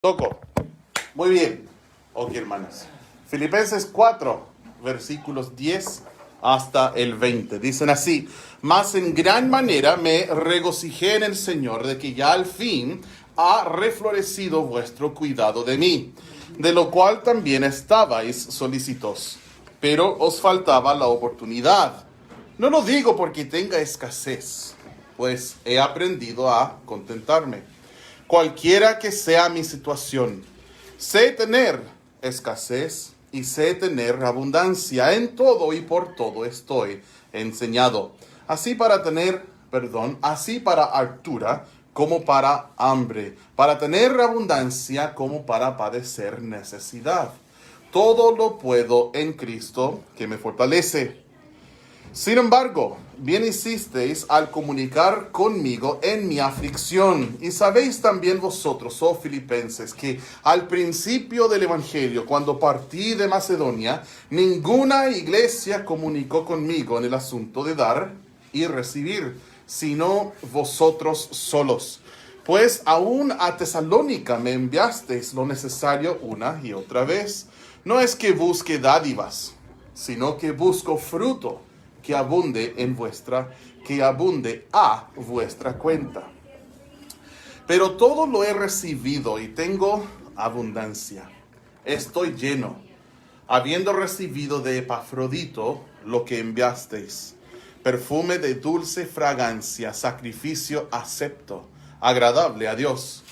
Toco. Muy bien. Ok, hermanos. Filipenses 4, versículos 10 hasta el 20. Dicen así: Mas en gran manera me regocijé en el Señor de que ya al fin ha reflorecido vuestro cuidado de mí, de lo cual también estabais solícitos, pero os faltaba la oportunidad. No lo digo porque tenga escasez, pues he aprendido a contentarme, cualquiera que sea mi situación. Sé tener escasez y sé tener abundancia. En todo y por todo estoy enseñado. Así para hartura como para hambre, para tener abundancia como para padecer necesidad. Todo lo puedo en Cristo que me fortalece. Sin embargo, bien hicisteis al comunicar conmigo en mi aflicción. Y sabéis también vosotros, oh filipenses, que al principio del Evangelio, cuando partí de Macedonia, ninguna iglesia comunicó conmigo en el asunto de dar y recibir, sino vosotros solos. Pues aún a Tesalónica me enviasteis lo necesario una y otra vez. No es que busque dádivas, sino que busco fruto que abunde a vuestra cuenta. Pero todo lo he recibido y tengo abundancia. Estoy lleno, habiendo recibido de Epafrodito lo que enviasteis, perfume de dulce fragancia, sacrificio acepto, agradable a Dios.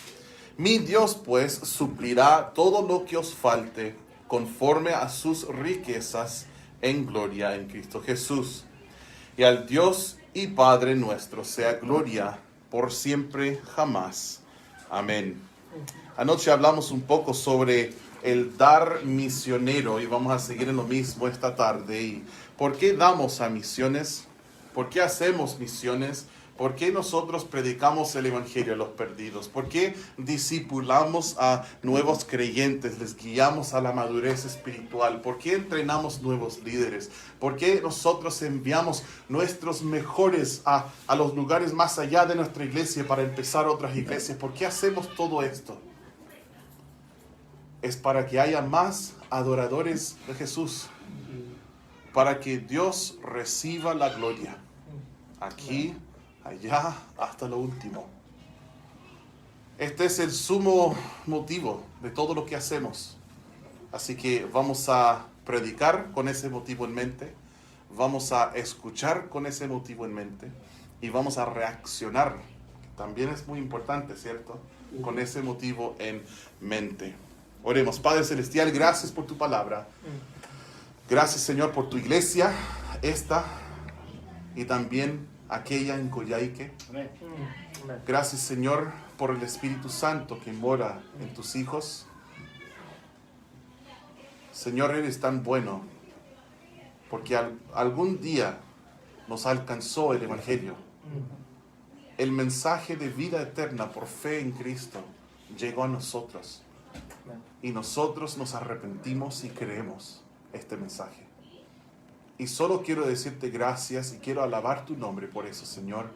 Mi Dios pues suplirá todo lo que os falte, conforme a sus riquezas en gloria en Cristo Jesús. Y al Dios y Padre nuestro sea gloria por siempre jamás. Amén. Anoche hablamos un poco sobre el dar misionero y vamos a seguir en lo mismo esta tarde. ¿Y por qué damos a misiones? ¿Por qué hacemos misiones? ¿Por qué nosotros predicamos el Evangelio a los perdidos? ¿Por qué discipulamos a nuevos creyentes? Les guiamos a la madurez espiritual. ¿Por qué entrenamos nuevos líderes? ¿Por qué nosotros enviamos nuestros mejores a los lugares más allá de nuestra iglesia para empezar otras iglesias? ¿Por qué hacemos todo esto? Es para que haya más adoradores de Jesús, para que Dios reciba la gloria aquí, allá, hasta lo último. Este es el sumo motivo de todo lo que hacemos. Así que vamos a predicar con ese motivo en mente, vamos a escuchar con ese motivo en mente y vamos a reaccionar, que también es muy importante, ¿cierto? Con ese motivo en mente. Oremos. Padre Celestial, gracias por tu palabra. Gracias, Señor, por tu iglesia, esta y también aquella en Coyhaique. Gracias, Señor, por el Espíritu Santo que mora en tus hijos. Señor, eres tan bueno, porque algún día nos alcanzó el Evangelio. El mensaje de vida eterna por fe en Cristo llegó a nosotros. Y nosotros nos arrepentimos y creemos este mensaje. Y solo quiero decirte gracias y quiero alabar tu nombre por eso, Señor.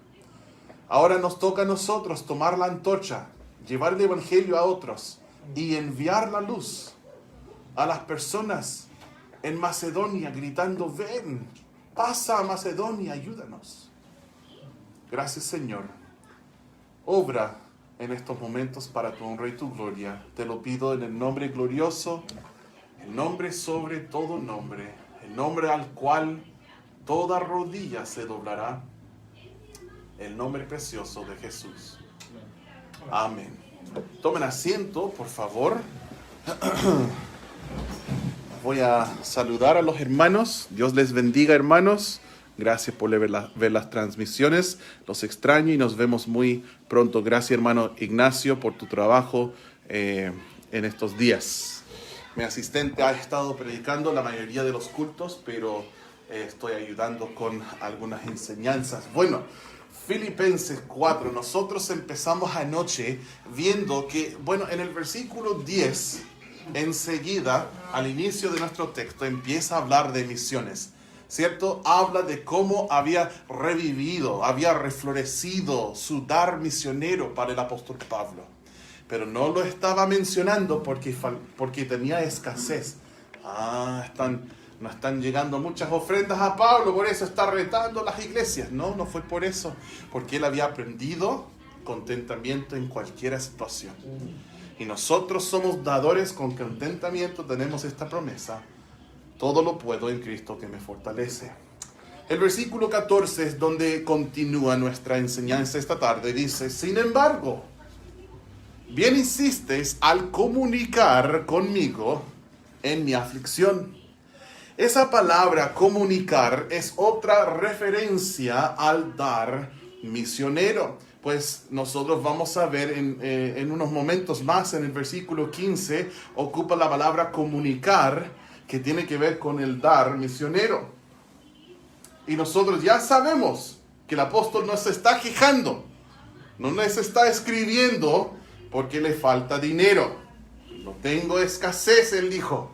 Ahora nos toca a nosotros tomar la antorcha, llevar el Evangelio a otros y enviar la luz a las personas en Macedonia gritando: ven, pasa a Macedonia, ayúdanos. Gracias, Señor. Obra en estos momentos para tu honra y tu gloria. Te lo pido en el nombre glorioso, el nombre sobre todo nombre, el nombre al cual toda rodilla se doblará, el nombre precioso de Jesús. Amén. Tomen asiento, por favor. Voy a saludar a los hermanos. Dios les bendiga, hermanos. Gracias por ver las transmisiones. Los extraño y nos vemos muy pronto. Gracias, hermano Ignacio, por tu trabajo en estos días. Mi asistente ha estado predicando la mayoría de los cultos, pero estoy ayudando con algunas enseñanzas. Bueno, Filipenses 4. Nosotros empezamos anoche viendo que, en el versículo 10, enseguida, al inicio de nuestro texto, empieza a hablar de misiones. ¿Cierto? Habla de cómo había revivido, había reflorecido su dar misionero para el apóstol Pablo. pero no lo estaba mencionando porque tenía escasez. No están llegando muchas ofrendas a Pablo, por eso está retando las iglesias. No, no fue por eso, porque él había aprendido contentamiento en cualquier situación. Y nosotros somos dadores con contentamiento, tenemos esta promesa: todo lo puedo en Cristo que me fortalece. El versículo 14 es donde continúa nuestra enseñanza esta tarde. Dice: sin embargo, bien hicisteis al comunicar conmigo en mi aflicción. Esa palabra comunicar es otra referencia al dar misionero. Pues nosotros vamos a ver en unos momentos más, en el versículo 15, ocupa la palabra comunicar, que tiene que ver con el dar misionero. Y nosotros ya sabemos que el apóstol no se está quejando, no se está escribiendo porque le falta dinero. No tengo escasez, él dijo.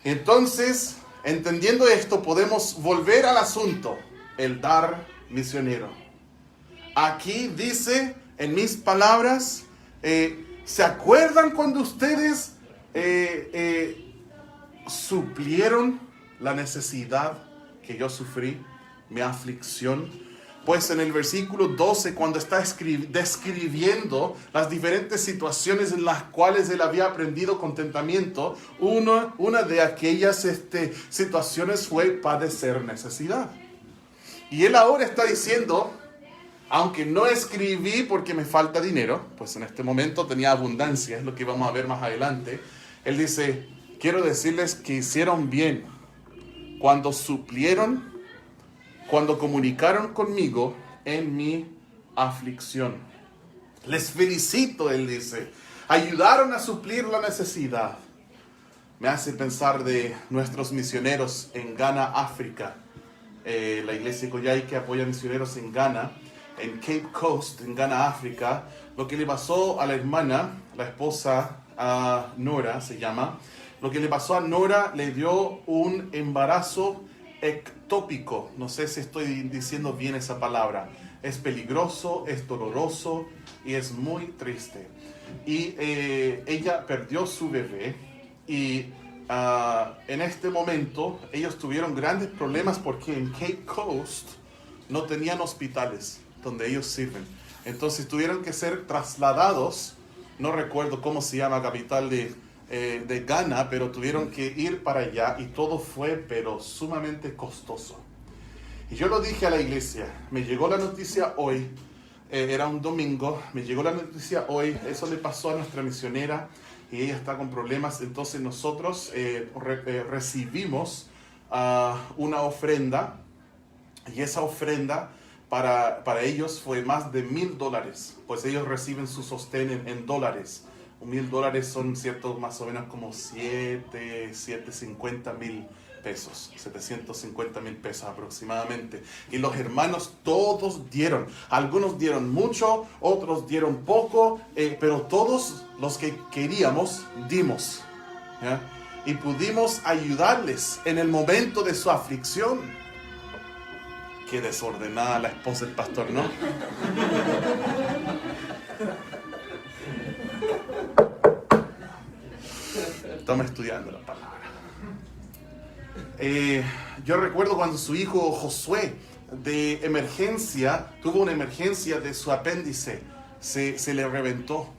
Entonces, entendiendo esto, podemos volver al asunto, el dar misionero. Aquí dice, en mis palabras, ¿se acuerdan cuando ustedes suplieron la necesidad que yo sufrí, mi aflicción? Pues en el versículo 12, cuando está describiendo las diferentes situaciones en las cuales él había aprendido contentamiento, una de aquellas situaciones fue padecer necesidad. Y él ahora está diciendo: aunque no escribí porque me falta dinero, pues en este momento tenía abundancia, es lo que vamos a ver más adelante. Él dice: quiero decirles que hicieron bien cuando suplieron, cuando comunicaron conmigo en mi aflicción. Les felicito, él dice. Ayudaron a suplir la necesidad. Me hace pensar de nuestros misioneros en Ghana, África. La iglesia Coyhai, que apoya misioneros en Ghana, en Cape Coast, en Ghana, África. Lo que le pasó a la hermana, la esposa, a Nora se llama. Lo que le pasó a Nora, le dio un embarazo ectópico. No sé si estoy diciendo bien esa palabra. Es peligroso, es doloroso y es muy triste. Y ella perdió su bebé y en este momento ellos tuvieron grandes problemas porque en Cape Coast no tenían hospitales donde ellos sirven. Entonces tuvieron que ser trasladados, no recuerdo cómo se llama, capital de Ghana, pero tuvieron que ir para allá y todo fue pero sumamente costoso. Y yo lo dije a la iglesia, me llegó la noticia hoy, era un domingo, me llegó la noticia hoy, eso le pasó a nuestra misionera y ella está con problemas. Entonces nosotros recibimos una ofrenda, y esa ofrenda para ellos fue más de $1,000, pues ellos reciben su sostén en dólares. $1,000 son, cierto, más o menos como 750,000 pesos, 750,000 pesos aproximadamente. Y los hermanos todos dieron, algunos dieron mucho, otros dieron poco, pero todos los que queríamos dimos, ¿ya? Y pudimos ayudarles en el momento de su aflicción. Qué desordenada la esposa del pastor, ¿no? Estamos estudiando la palabra. Yo recuerdo cuando su hijo Josué, de emergencia, tuvo una emergencia de su apéndice, se le reventó.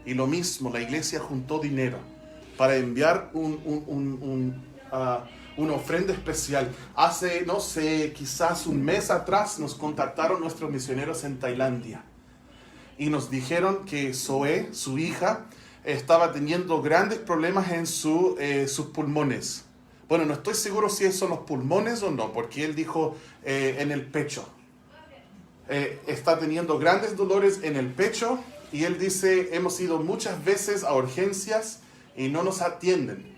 Y lo mismo, la iglesia juntó dinero para enviar una ofrenda especial. Hace, no sé, quizás un mes atrás nos contactaron nuestros misioneros en Tailandia y nos dijeron que Zoe, su hija, estaba teniendo grandes problemas en sus pulmones. Bueno, no estoy seguro si son los pulmones o no, porque él dijo en el pecho. Está teniendo grandes dolores en el pecho y él dice: hemos ido muchas veces a urgencias y no nos atienden.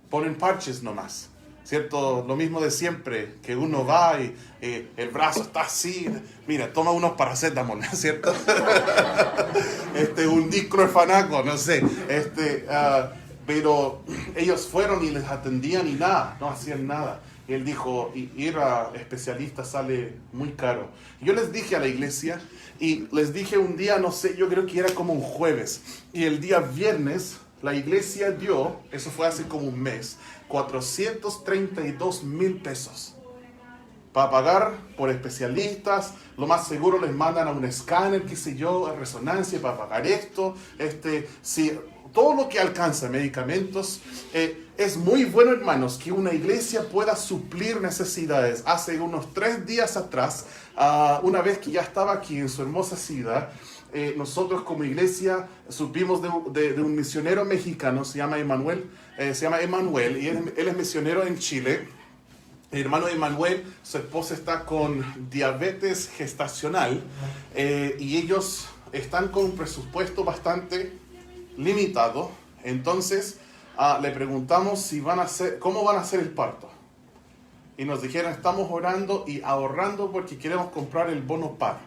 Ponen parches nomás. ¿Cierto? Lo mismo de siempre, que uno va y el brazo está así, mira, toma unos paracetamol, ¿cierto? Un diclofenaco, no sé, pero ellos fueron y les atendían y nada, no hacían nada. Y él dijo, ir a especialistas sale muy caro. Yo les dije a la iglesia, y les dije un día, no sé, yo creo que era como un jueves, y el día viernes la iglesia dio, eso fue hace como un mes, 432,000 pesos para pagar por especialistas. Lo más seguro les mandan a un escáner, qué sé yo, a resonancia para pagar esto. Si todo lo que alcanza medicamentos, es muy bueno, hermanos, que una iglesia pueda suplir necesidades. Hace unos 3 días atrás, una vez que ya estaba aquí en su hermosa ciudad, nosotros como iglesia supimos de un misionero mexicano, se llama Emanuel, y él es misionero en Chile. El hermano Emanuel, su esposa está con diabetes gestacional, y ellos están con un presupuesto bastante limitado. Entonces le preguntamos cómo van a hacer el parto. Y nos dijeron, estamos orando y ahorrando porque queremos comprar el bono PAD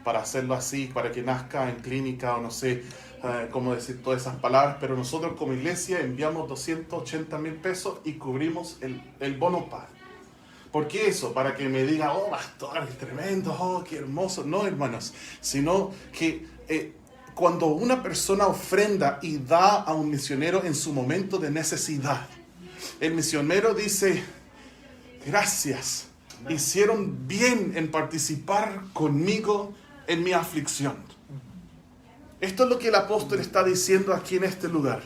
para hacerlo así, para que nazca en clínica, o no sé cómo decir todas esas palabras, pero nosotros como iglesia enviamos 280,000 pesos y cubrimos el bono PAD. ¿Por qué eso? Para que me digan, oh, pastor, es tremendo, oh, qué hermoso. No, hermanos, sino que cuando una persona ofrenda y da a un misionero en su momento de necesidad, el misionero dice, gracias, hicieron bien en participar conmigo en mi aflicción. Esto es lo que el apóstol está diciendo aquí en este lugar.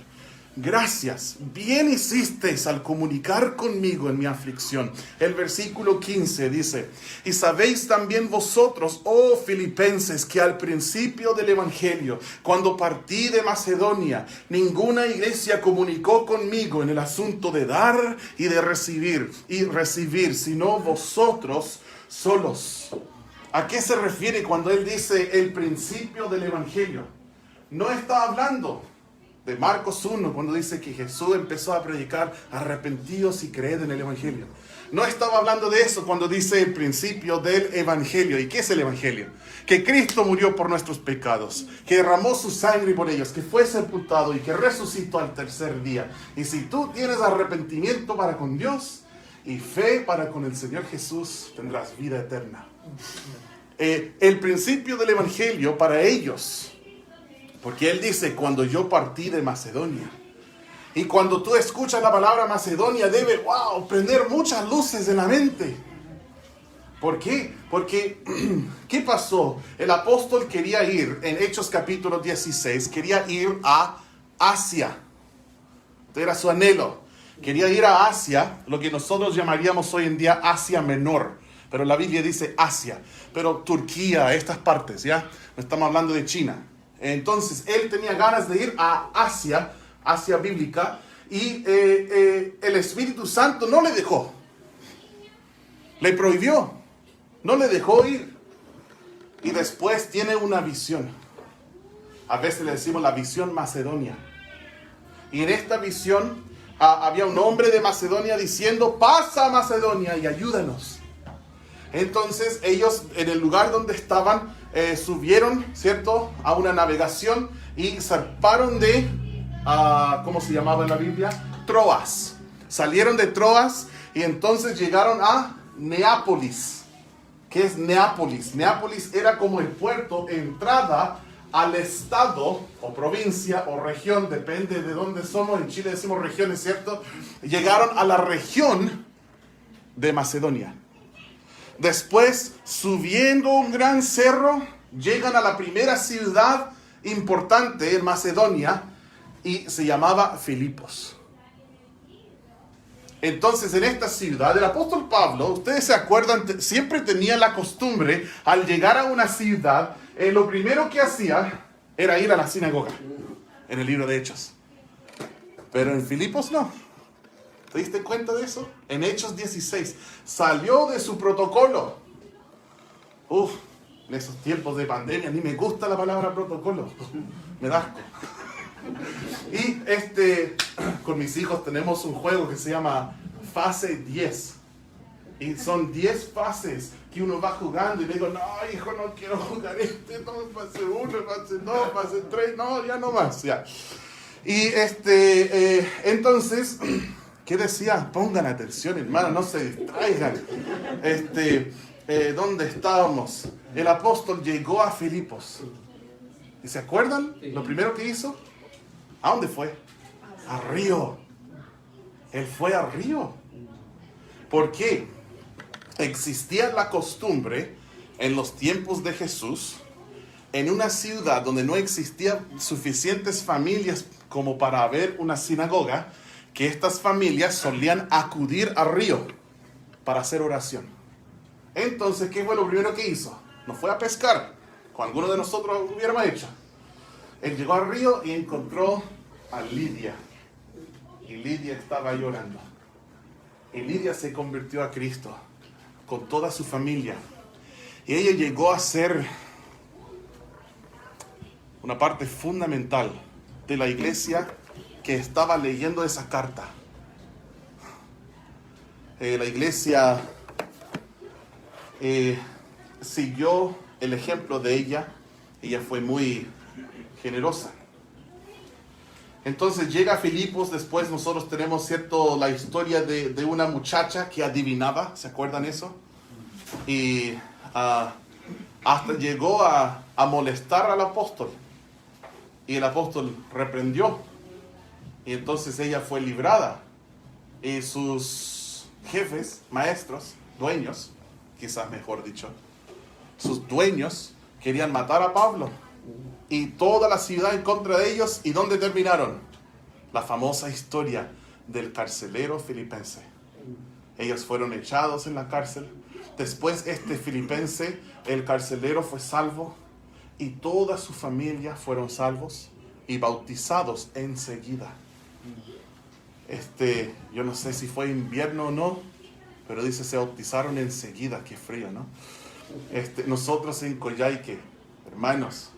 Gracias, bien hicisteis al comunicar conmigo en mi aflicción. El versículo 15 dice, y sabéis también vosotros, oh filipenses, que al principio del evangelio, cuando partí de Macedonia, ninguna iglesia comunicó conmigo en el asunto de dar y de recibir, sino vosotros solos. ¿A qué se refiere cuando él dice el principio del evangelio? No está hablando de Marcos 1, cuando dice que Jesús empezó a predicar, arrepentidos y creed en el evangelio. No estaba hablando de eso cuando dice el principio del evangelio. ¿Y qué es el evangelio? Que Cristo murió por nuestros pecados, que derramó su sangre por ellos, que fue sepultado y que resucitó al tercer día. Y si tú tienes arrepentimiento para con Dios y fe para con el Señor Jesús, tendrás vida eterna. El principio del evangelio para ellos, porque él dice, cuando yo partí de Macedonia. Y cuando tú escuchas la palabra Macedonia, debe, prender muchas luces en la mente. ¿Por qué? Porque, ¿qué pasó? El apóstol quería ir, en Hechos capítulo 16, quería ir a Asia. Era su anhelo. Quería ir a Asia, lo que nosotros llamaríamos hoy en día Asia Menor. Pero la Biblia dice Asia. Pero Turquía, estas partes, ¿ya? No estamos hablando de China. Entonces, él tenía ganas de ir a Asia bíblica, y el Espíritu Santo no le dejó. Le prohibió. No le dejó ir. Y después tiene una visión. A veces le decimos la visión Macedonia. Y en esta visión había un hombre de Macedonia diciendo, pasa a Macedonia y ayúdanos. Entonces ellos, en el lugar donde estaban, subieron, ¿cierto?, a una navegación y zarparon de, ¿cómo se llamaba en la Biblia? Troas. Salieron de Troas y entonces llegaron a Neápolis. ¿Qué es Neápolis? Neápolis era como el puerto, entrada al estado o provincia o región, depende de dónde somos. En Chile decimos regiones, ¿cierto? Llegaron a la región de Macedonia. Después, subiendo un gran cerro, llegan a la primera ciudad importante en Macedonia y se llamaba Filipos. Entonces, en esta ciudad, el apóstol Pablo, ustedes se acuerdan, siempre tenía la costumbre, al llegar a una ciudad, lo primero que hacía era ir a la sinagoga, en el libro de Hechos. Pero en Filipos no. ¿Te diste cuenta de eso? En Hechos 16, salió de su protocolo. En esos tiempos de pandemia, ni me gusta la palabra protocolo. Me da asco. Y con mis hijos tenemos un juego que se llama Fase 10. Y son 10 fases que uno va jugando y le digo, no, hijo, no quiero jugar no, fase 1, fase 2, fase 3, no, ya no más, ya. Y entonces, ¿Qué decía? Pongan atención, hermano, no se distraigan. ¿Dónde estábamos? El apóstol llegó a Filipos. ¿Y se acuerdan? Lo primero que hizo. ¿A dónde fue? A Río. Él fue a Río. ¿Por qué? Existía la costumbre en los tiempos de Jesús, en una ciudad donde no existían suficientes familias como para haber una sinagoga, que estas familias solían acudir a Río para hacer oración. Entonces, ¿qué fue lo primero que hizo? No fue a pescar, como algunos de nosotros hubiéramos hecho. Él llegó al río y encontró a Lidia. Y Lidia estaba llorando. Y Lidia se convirtió a Cristo con toda su familia. Y ella llegó a ser una parte fundamental de la iglesia que estaba leyendo esa carta. La iglesia siguió el ejemplo de ella. Ella fue muy generosa. Entonces llega a Filipos. Después nosotros tenemos la historia de una muchacha que adivinaba. ¿Se acuerdan eso? Y hasta llegó a molestar al apóstol. Y el apóstol reprendió. Y entonces ella fue librada. Y sus jefes, maestros, dueños, quizás mejor dicho, sus dueños querían matar a Pablo. Y toda la ciudad en contra de ellos. ¿Y dónde terminaron? La famosa historia del carcelero filipense. Ellos fueron echados en la cárcel. Después filipense, el carcelero, fue salvo. Y toda su familia fueron salvos y bautizados enseguida. Yo no sé si fue invierno o no, pero dice se bautizaron enseguida. Qué frío, ¿no? Nosotros en Coyhaique, hermanos,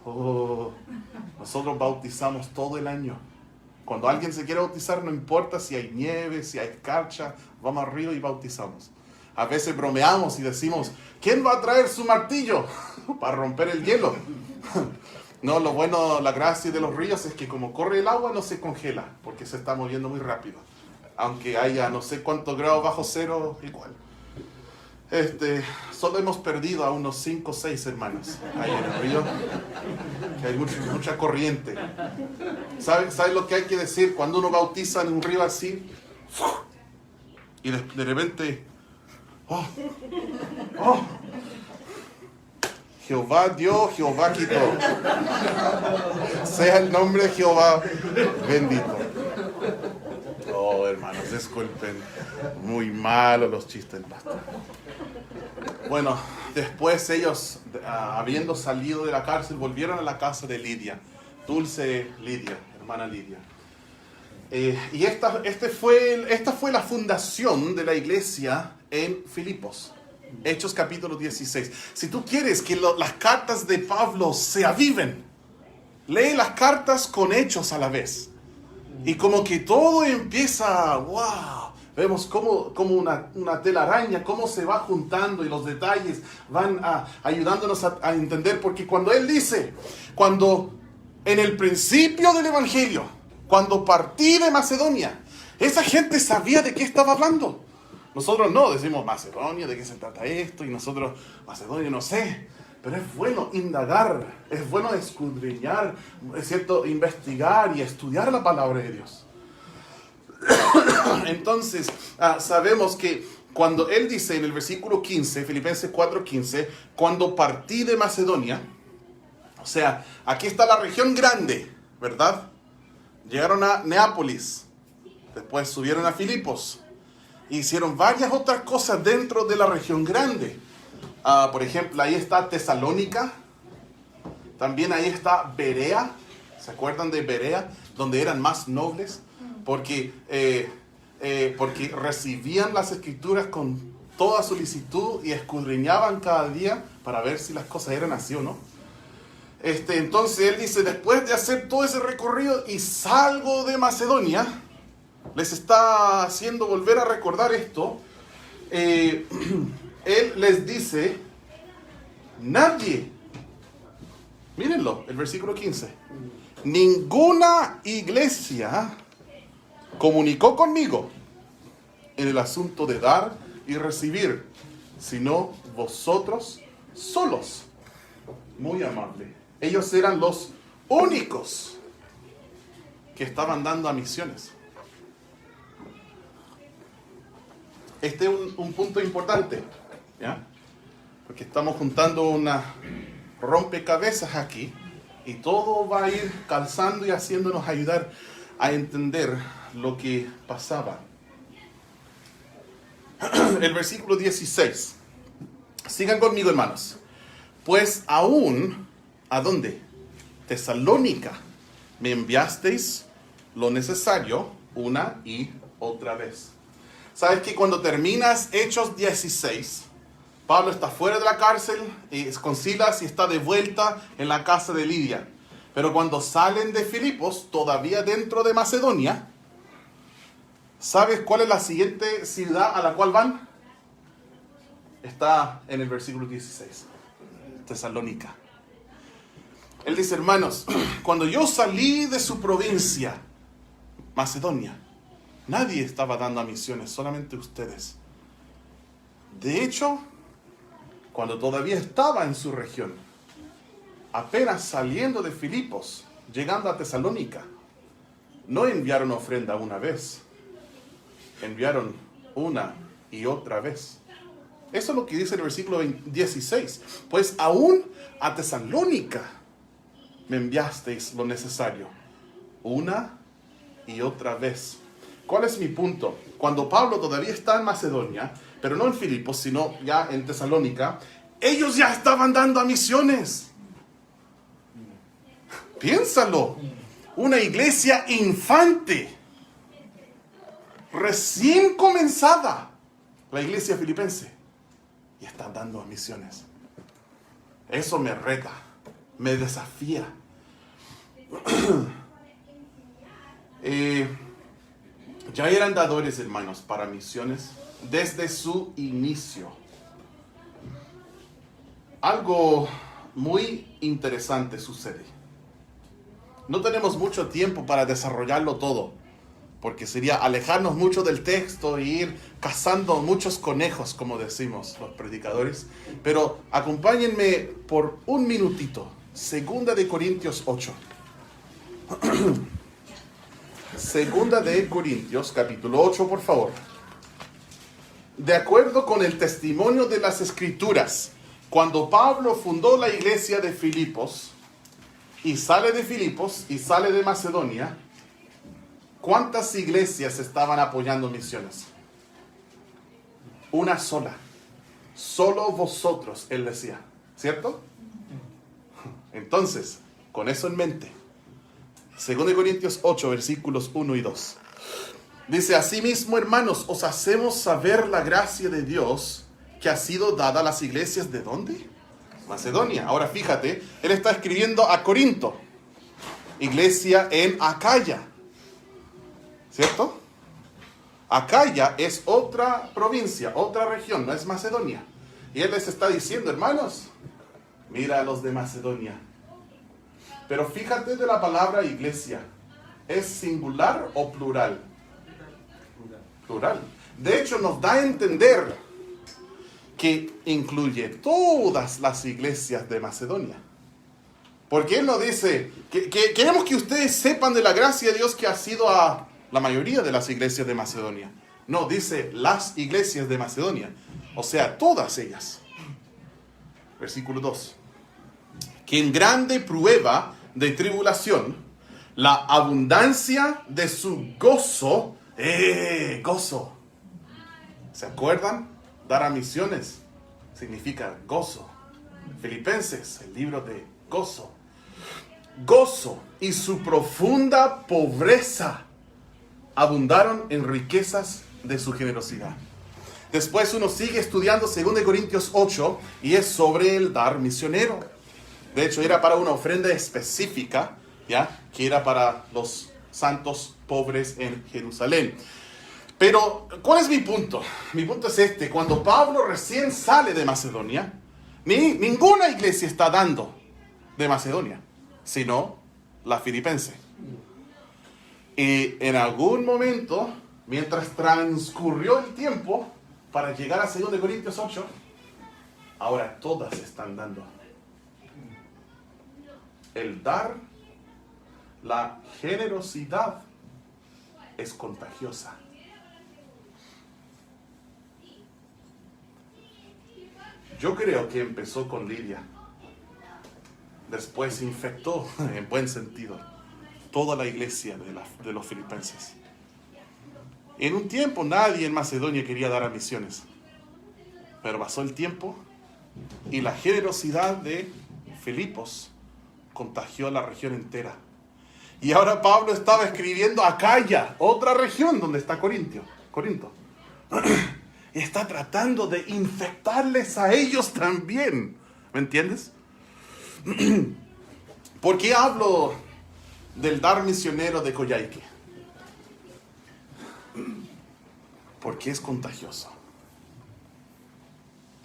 nosotros bautizamos todo el año. Cuando alguien se quiere bautizar, no importa si hay nieve, si hay escarcha, vamos al río y bautizamos. A veces bromeamos y decimos, ¿quién va a traer su martillo para romper el hielo? No, lo bueno, la gracia de los ríos es que como corre el agua no se congela, porque se está moviendo muy rápido. Aunque haya no sé cuántos grados bajo cero, igual. Solo hemos perdido a unos 5 o 6 hermanos ahí en el río, que hay mucha corriente. ¿Sabes lo que hay que decir cuando uno bautiza en un río así? Y de repente, Jehová dio, Jehová quitó. Sea el nombre de Jehová bendito. Oh, hermanos, disculpen. Muy malos los chistes del pastor. Bueno, después ellos, habiendo salido de la cárcel, volvieron a la casa de Lidia. Dulce Lidia, hermana Lidia. Y esta fue la fundación de la iglesia en Filipos. Hechos capítulo 16. Si tú quieres que las cartas de Pablo se aviven, lee las cartas con hechos a la vez. Y como que todo empieza, wow, vemos como una telaraña, cómo se va juntando y los detalles van ayudándonos a entender. Porque cuando él dice, cuando en el principio del Evangelio, cuando partí de Macedonia, esa gente sabía de qué estaba hablando. Nosotros no decimos Macedonia, ¿de qué se trata esto? Y nosotros, Macedonia, no sé. Pero es bueno indagar, es bueno escudriñar, es cierto, investigar y estudiar la palabra de Dios. Entonces, sabemos que cuando él dice en el versículo 15, Filipenses 4:15, cuando partí de Macedonia, o sea, aquí está la región grande, ¿verdad? Llegaron a Neápolis, después subieron a Filipos. Hicieron varias otras cosas dentro de la región grande. Por ejemplo, ahí está Tesalónica. También ahí está Berea. ¿Se acuerdan de Berea? Donde eran más nobles. Porque recibían las escrituras con toda solicitud y escudriñaban cada día para ver si las cosas eran así o no. Entonces él dice, después de hacer todo ese recorrido y salgo de Macedonia, les está haciendo volver a recordar esto. Él les dice, nadie, mírenlo, el versículo 15, ninguna iglesia comunicó conmigo en el asunto de dar y recibir, sino vosotros solos. Muy amable. Ellos eran los únicos que estaban dando a misiones. Este es un punto importante, ¿ya? Porque estamos juntando una rompecabezas aquí y todo va a ir calzando y haciéndonos ayudar a entender lo que pasaba. El versículo 16. Sigan conmigo, hermanos. Pues aún, ¿a dónde? Tesalónica, me enviasteis lo necesario una y otra vez. ¿Sabes que cuando terminas Hechos 16, Pablo está fuera de la cárcel con Silas y está de vuelta en la casa de Lidia? Pero cuando salen de Filipos, todavía dentro de Macedonia, ¿sabes cuál es la siguiente ciudad a la cual van? Está en el versículo 16. Tesalónica. Él dice, hermanos, cuando yo salí de su provincia, Macedonia, nadie estaba dando a misiones, solamente ustedes. De hecho, cuando todavía estaba en su región, apenas saliendo de Filipos, llegando a Tesalónica, no enviaron ofrenda una vez, enviaron una y otra vez. Eso es lo que dice el versículo 16. Pues aún a Tesalónica me enviasteis lo necesario, una y otra vez. ¿Cuál es mi punto? Cuando Pablo todavía está en Macedonia, pero no en Filipos, sino ya en Tesalónica, ellos ya estaban dando a misiones. Piénsalo. Una iglesia infante, recién comenzada, la iglesia filipense, y están dando a misiones. Eso me reta, me desafía. Ya eran dadores, hermanos, para misiones desde su inicio. Algo muy interesante sucede. No tenemos mucho tiempo para desarrollarlo todo, porque sería alejarnos mucho del texto e ir cazando muchos conejos, como decimos los predicadores. Pero acompáñenme por un minutito. Segunda de Corintios 8. Segunda de Corintios, capítulo 8, por favor. De acuerdo con el testimonio de las Escrituras, cuando Pablo fundó la iglesia de Filipos, y sale de Filipos y sale de Macedonia, ¿cuántas iglesias estaban apoyando misiones? Una sola. Solo vosotros, él decía. ¿Cierto? Entonces, con eso en mente, 2 Corintios 8, versículos 1 y 2. Dice, asimismo, hermanos, os hacemos saber la gracia de Dios que ha sido dada a las iglesias, ¿de dónde? Macedonia. Ahora fíjate, él está escribiendo a Corinto, iglesia en Acaya, ¿cierto? Acaya es otra provincia, otra región, no es Macedonia. Y él les está diciendo, hermanos, mira a los de Macedonia. Pero fíjate de la palabra iglesia, ¿es singular o plural? Plural. De hecho, nos da a entender que incluye todas las iglesias de Macedonia. Porque él nos dice que queremos que ustedes sepan de la gracia de Dios que ha sido a la mayoría de las iglesias de Macedonia. No, dice las iglesias de Macedonia. O sea, todas ellas. Versículo 2. Que en grande prueba de tribulación, la abundancia de su gozo, gozo. ¿Se acuerdan? Dar a misiones significa gozo. Filipenses, el libro de gozo. Gozo y su profunda pobreza abundaron en riquezas de su generosidad. Después uno sigue estudiando 2 Corintios 8 y es sobre el dar misionero. De hecho, era para una ofrenda específica, ¿ya? Que era para los santos pobres en Jerusalén. Pero, ¿cuál es mi punto? Mi punto es este. Cuando Pablo recién sale de Macedonia, ninguna iglesia está dando de Macedonia, sino la filipense. Y en algún momento mientras transcurrió el tiempo para llegar a 2 Corintios 8, ahora todas están dando. El dar, la generosidad es contagiosa. Yo creo que empezó con Lidia. Después infectó, en buen sentido, toda la iglesia de los filipenses. En un tiempo nadie en Macedonia quería dar a misiones. Pero pasó el tiempo y la generosidad de Filipos contagió a la región entera. Y ahora Pablo estaba escribiendo a Acaya, otra región donde está Corinto. Y está tratando de infectarles a ellos también. ¿Me entiendes? ¿Por qué hablo del dar misionero de Coyhaique? Porque es contagioso.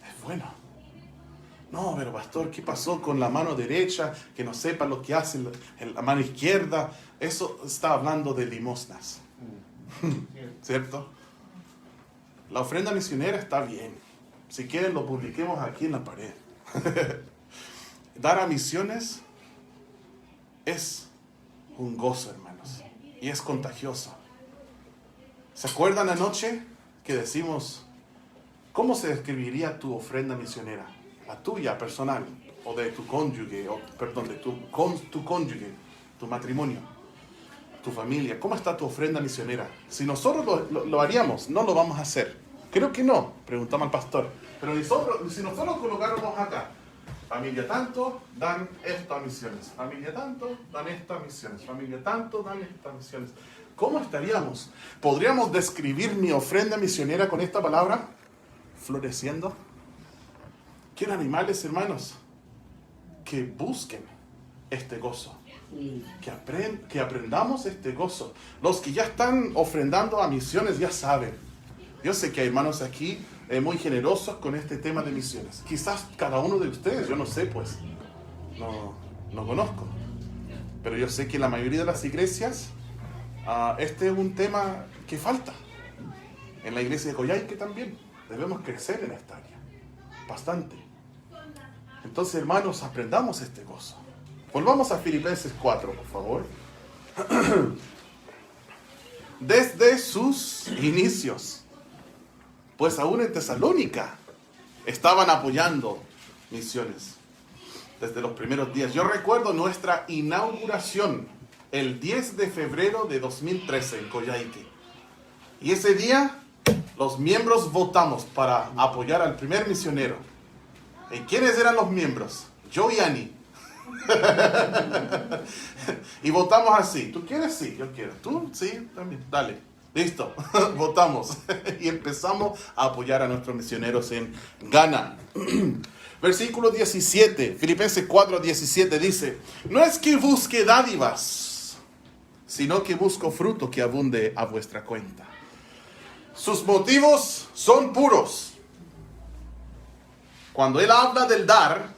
Es bueno. No, pero pastor, ¿qué pasó con la mano derecha? Que no sepa lo que hace la mano izquierda. Eso está hablando de limosnas. ¿Cierto? La ofrenda misionera está bien. Si quieren lo publiquemos aquí en la pared. Dar a misiones es un gozo, hermanos. Y es contagioso. ¿Se acuerdan anoche que decimos, cómo se describiría tu ofrenda misionera? La tuya, personal, o de tu cónyuge, de tu cónyuge, tu matrimonio, tu familia. ¿Cómo está tu ofrenda misionera? Si nosotros lo haríamos, no lo vamos a hacer. Creo que no, preguntamos al pastor. Pero si nosotros lo colocáramos acá, familia tanto, dan estas misiones. Familia tanto, dan estas misiones. Familia tanto, dan estas misiones. ¿Cómo estaríamos? ¿Podríamos describir mi ofrenda misionera con esta palabra? Floreciendo. Quiero animales, hermanos, que busquen este gozo. Que aprendamos este gozo. Los que ya están ofrendando a misiones ya saben. Yo sé que hay hermanos aquí muy generosos con este tema de misiones. Quizás cada uno de ustedes, yo no sé, pues, no conozco. Pero yo sé que en la mayoría de las iglesias, este es un tema que falta. En la iglesia de Coyhaique también. Debemos crecer en esta área. Bastante. Entonces, hermanos, aprendamos este gozo. Volvamos a Filipenses 4, por favor. Desde sus inicios, pues aún en Tesalónica estaban apoyando misiones. Desde los primeros días. Yo recuerdo nuestra inauguración el 10 de febrero de 2013 en Coyhaique. Y ese día los miembros votamos para apoyar al primer misionero. ¿Y quiénes eran los miembros? Yo y Ani. Y votamos así. ¿Tú quieres? Sí, yo quiero. ¿Tú? Sí, también. Dale. Listo. Votamos. Y empezamos a apoyar a nuestros misioneros en Ghana. Versículo 17. Filipenses 4, 17 dice: no es que busque dádivas, sino que busco fruto que abunde a vuestra cuenta. Sus motivos son puros. Cuando él habla del dar,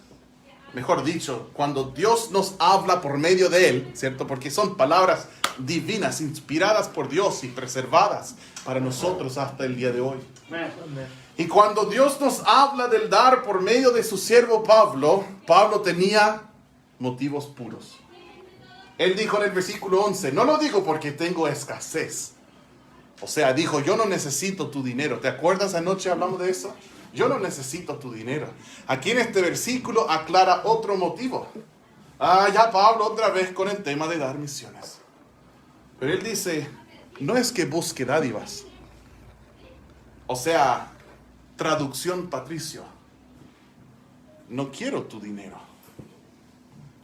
mejor dicho, cuando Dios nos habla por medio de él, ¿cierto? Porque son palabras divinas, inspiradas por Dios y preservadas para nosotros hasta el día de hoy. Y cuando Dios nos habla del dar por medio de su siervo Pablo, Pablo tenía motivos puros. Él dijo en el versículo 11, no lo digo porque tengo escasez. O sea, dijo, yo no necesito tu dinero. ¿Te acuerdas anoche hablamos de eso? Yo no necesito tu dinero. Aquí en este versículo aclara otro motivo. Ya Pablo otra vez con el tema de dar misiones. Pero él dice, no es que busque dádivas. O sea, traducción Patricio. No quiero tu dinero.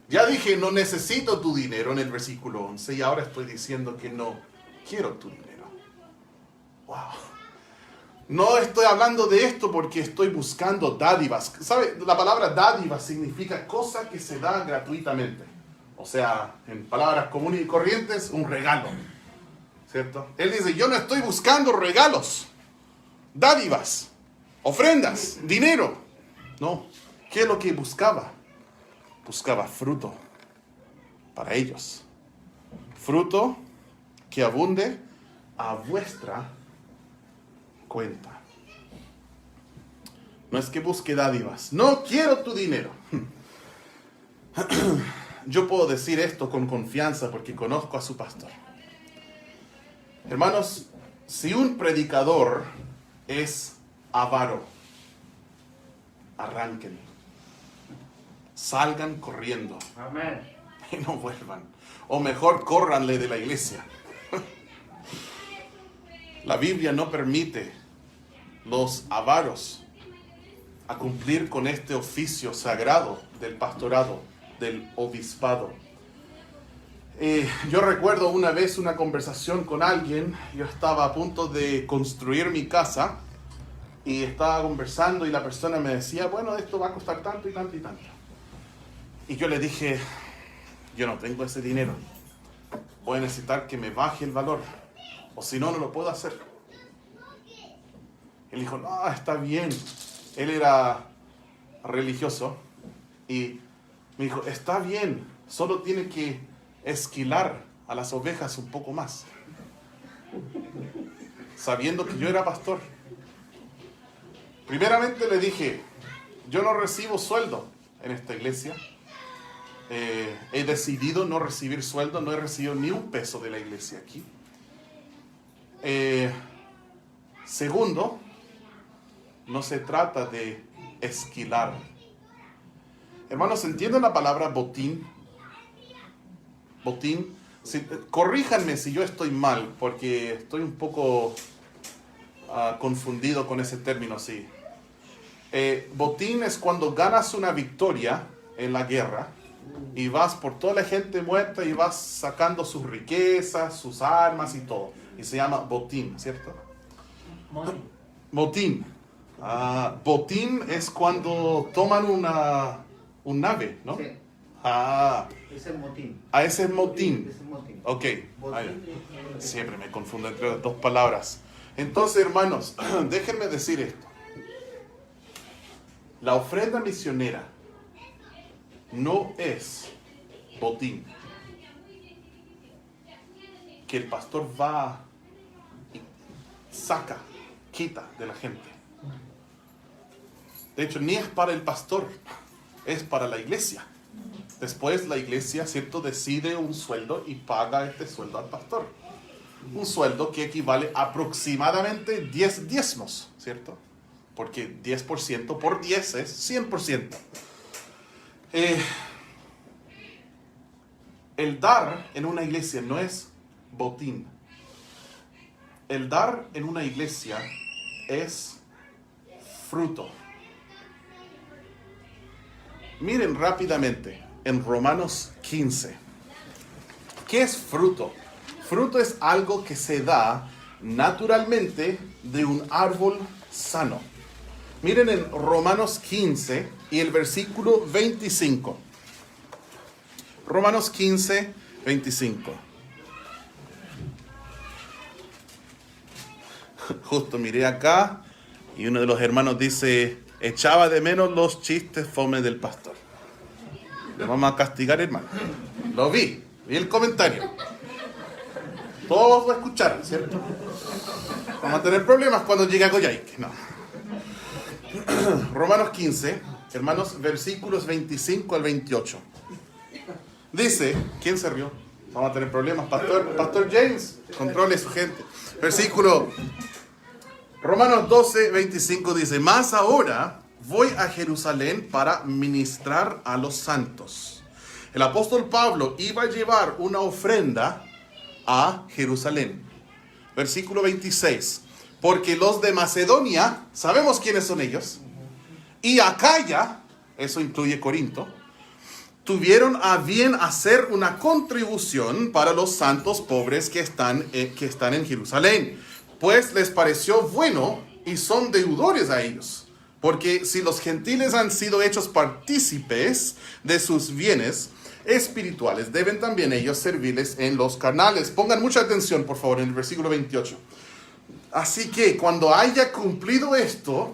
Ya dije, no necesito tu dinero en el versículo 11 y ahora estoy diciendo que no quiero tu dinero. Wow. No estoy hablando de esto porque estoy buscando dádivas. ¿Sabe? La palabra dádiva significa cosa que se da gratuitamente. O sea, en palabras comunes y corrientes, un regalo. ¿Cierto? Él dice, yo no estoy buscando regalos, dádivas, ofrendas, dinero. No. ¿Qué es lo que buscaba? Buscaba fruto para ellos. Fruto que abunde a vuestra cuenta. No es que busque dádivas. No quiero tu dinero. Yo puedo decir esto con confianza porque conozco a su pastor. Hermanos, si un predicador es avaro, arranquen. Salgan corriendo. Amén. Y no vuelvan. O mejor, córranle de la iglesia. La Biblia no permite los avaros a cumplir con este oficio sagrado del pastorado, del obispado. Yo recuerdo una vez una conversación con alguien. Yo estaba a punto de construir mi casa y estaba conversando y la persona me decía, bueno, esto va a costar tanto y tanto y tanto. Y yo le dije, yo no tengo ese dinero. Voy a necesitar que me baje el valor. O si no, no lo puedo hacer. Él dijo, no, está bien. Él era religioso. Y me dijo, está bien. Solo tiene que esquilar a las ovejas un poco más. Sabiendo que yo era pastor. Primeramente le dije, yo no recibo sueldo en esta iglesia. He decidido no recibir sueldo, no he recibido ni un peso de la iglesia aquí. Segundo, no se trata de esquilar. Hermanos, ¿entienden la palabra botín? Botín. Corríjanme si yo estoy mal, porque estoy un poco confundido con ese término, sí. Botín es cuando ganas una victoria en la guerra y vas por toda la gente muerta y vas sacando sus riquezas, sus armas y todo. Y se llama botín, ¿cierto? Botín. Botín es cuando toman un nave, ¿no? Sí. Es el motín. Ese es motín. Es el motín. Ok. Botín Siempre me confundo entre las dos palabras. Entonces, hermanos, déjenme decir esto. La ofrenda misionera no es botín que el pastor va y saca, quita de la gente. De hecho, ni es para el pastor, es para la iglesia. Después la iglesia, ¿cierto?, decide un sueldo y paga este sueldo al pastor. Un sueldo que equivale aproximadamente 10 diezmos, ¿cierto? Porque 10% por 10 es 100%. El dar en una iglesia no es botín. El dar en una iglesia es fruto. Miren rápidamente en Romanos 15. ¿Qué es fruto? Fruto es algo que se da naturalmente de un árbol sano. Miren en Romanos 15 y el versículo 25. Romanos 15, 25. Justo miré acá y uno de los hermanos dice, echaba de menos los chistes fome del pastor. Le vamos a castigar, hermano. Lo vi el comentario. Todos lo escucharon, ¿cierto? Vamos a tener problemas cuando llegue a Coyhaique. No. Romanos 15, hermanos, versículos 25 al 28. Dice, ¿quién se rió? Vamos a tener problemas, Pastor James, controle su gente. Versículo, Romanos 12, 25 dice, mas ahora voy a Jerusalén para ministrar a los santos. El apóstol Pablo iba a llevar una ofrenda a Jerusalén. Versículo 26, porque los de Macedonia, sabemos quiénes son ellos, y Acaya, eso incluye Corinto, tuvieron a bien hacer una contribución para los santos pobres que están en Jerusalén, pues les pareció bueno y son deudores a ellos, porque si los gentiles han sido hechos partícipes de sus bienes espirituales, deben también ellos servirles en los carnales. Pongan mucha atención, por favor, en el versículo 28. Así que cuando haya cumplido esto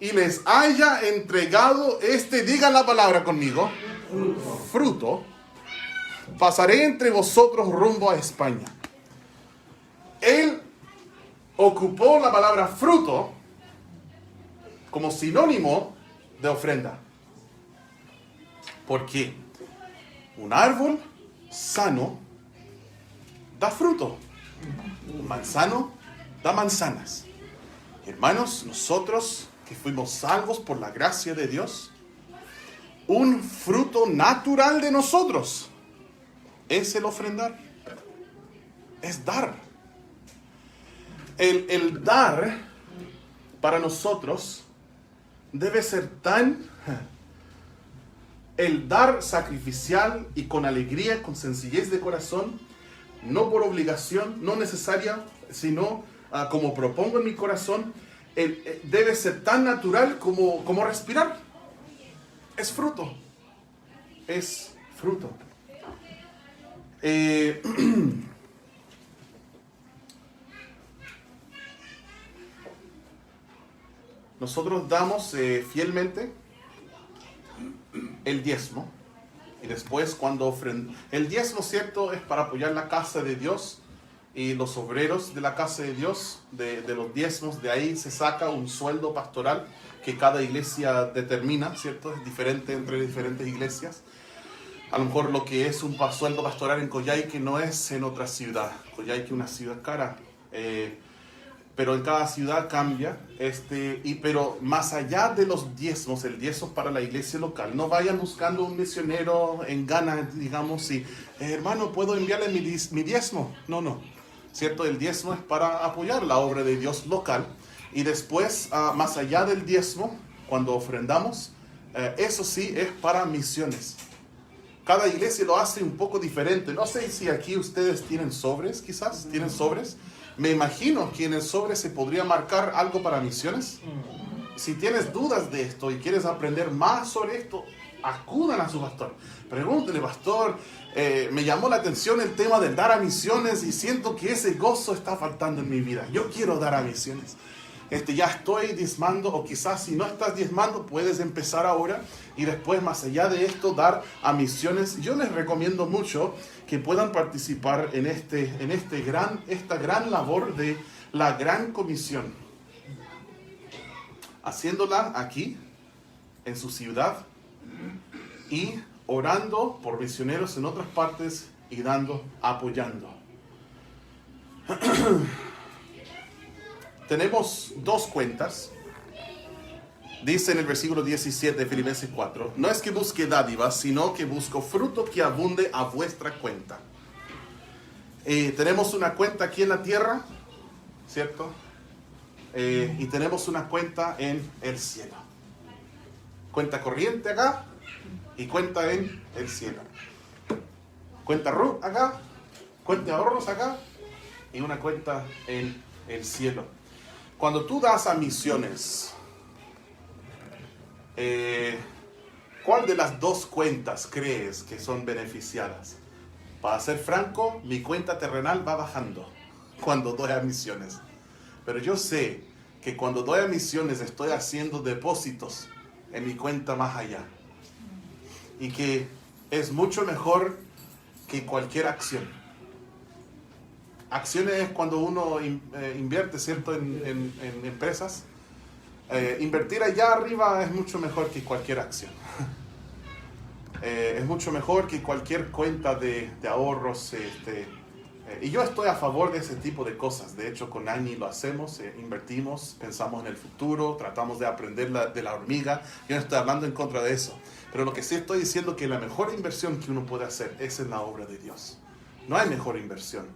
y les haya entregado digan la palabra conmigo, fruto, pasaré entre vosotros rumbo a España. Él ocupó la palabra fruto como sinónimo de ofrenda. ¿Por qué? Un árbol sano da fruto. Un manzano da manzanas. Hermanos, nosotros que fuimos salvos por la gracia de Dios, un fruto natural de nosotros es el ofrendar. Es dar. El dar para nosotros debe ser el dar sacrificial y con alegría, con sencillez de corazón, no por obligación, no necesaria, sino como propongo en mi corazón, debe ser tan natural como respirar. Es fruto. Es fruto. Nosotros damos fielmente el diezmo. Y después cuando el diezmo, ¿cierto?, es para apoyar la casa de Dios. Y los obreros de la casa de Dios, de los diezmos, de ahí se saca un sueldo pastoral que cada iglesia determina, ¿cierto? Es diferente entre diferentes iglesias. A lo mejor lo que es un sueldo pastoral en Coyhaique no es en otra ciudad. Coyhaique es una ciudad cara. Pero en cada ciudad cambia. Pero más allá de los diezmos, el diezmo para la iglesia local, no vayan buscando un misionero en Ghana, digamos, y hermano, ¿puedo enviarle mi diezmo? No. ¿Cierto? El diezmo es para apoyar la obra de Dios local. Y después, más allá del diezmo, cuando ofrendamos, eso sí es para misiones. Cada iglesia lo hace un poco diferente. No sé si aquí ustedes tienen sobres, quizás. ¿Tienen sobres? Me imagino que en el sobre se podría marcar algo para misiones. Si tienes dudas de esto y quieres aprender más sobre esto, acudan a su pastor. Pregúntele, pastor, me llamó la atención el tema del dar a misiones y siento que ese gozo está faltando en mi vida. Yo quiero dar a misiones. Ya estoy diezmando, o quizás si no estás diezmando, puedes empezar ahora y después, más allá de esto, dar a misiones. Yo les recomiendo mucho que puedan participar en esta gran labor de la Gran Comisión, haciéndola aquí, en su ciudad, y orando por misioneros en otras partes y apoyando. Tenemos dos cuentas. Dice en el versículo 17 de Filipenses 4, no es que busque dádivas, sino que busco fruto que abunde a vuestra cuenta. Tenemos una cuenta aquí en la tierra, ¿cierto? Y tenemos una cuenta en el cielo. Cuenta corriente acá y cuenta en el cielo. Cuenta RUT acá, cuenta de ahorros acá y una cuenta en el cielo. Cuando tú das a misiones, ¿cuál de las dos cuentas crees que son beneficiadas? Para ser franco, mi cuenta terrenal va bajando cuando doy a misiones. Pero yo sé que cuando doy a misiones estoy haciendo depósitos en mi cuenta más allá. Y que es mucho mejor que cualquier acción. Acciones es cuando uno invierte, ¿cierto?, en empresas. Invertir allá arriba es mucho mejor que cualquier acción. Es mucho mejor que cualquier cuenta de ahorros. Y yo estoy a favor de ese tipo de cosas. De hecho, con Ani lo hacemos, invertimos, pensamos en el futuro, tratamos de aprender de la hormiga. Yo no estoy hablando en contra de eso. Pero lo que sí estoy diciendo es que la mejor inversión que uno puede hacer es en la obra de Dios. No hay mejor inversión.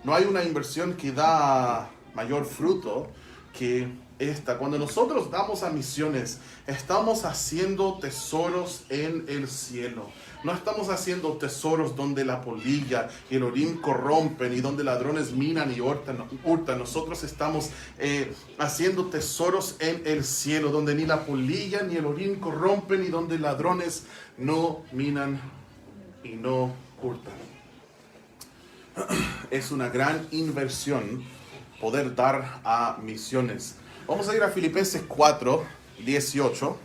No hay una inversión que da mayor fruto que esta. Cuando nosotros damos a misiones, estamos haciendo tesoros en el cielo. No estamos haciendo tesoros donde la polilla y el orín corrompen y donde ladrones minan y hurtan. Nosotros estamos haciendo tesoros en el cielo, donde ni la polilla ni el orín corrompen y donde ladrones no minan y no hurtan. Es una gran inversión poder dar a misiones. Vamos a ir a Filipenses 4, 18.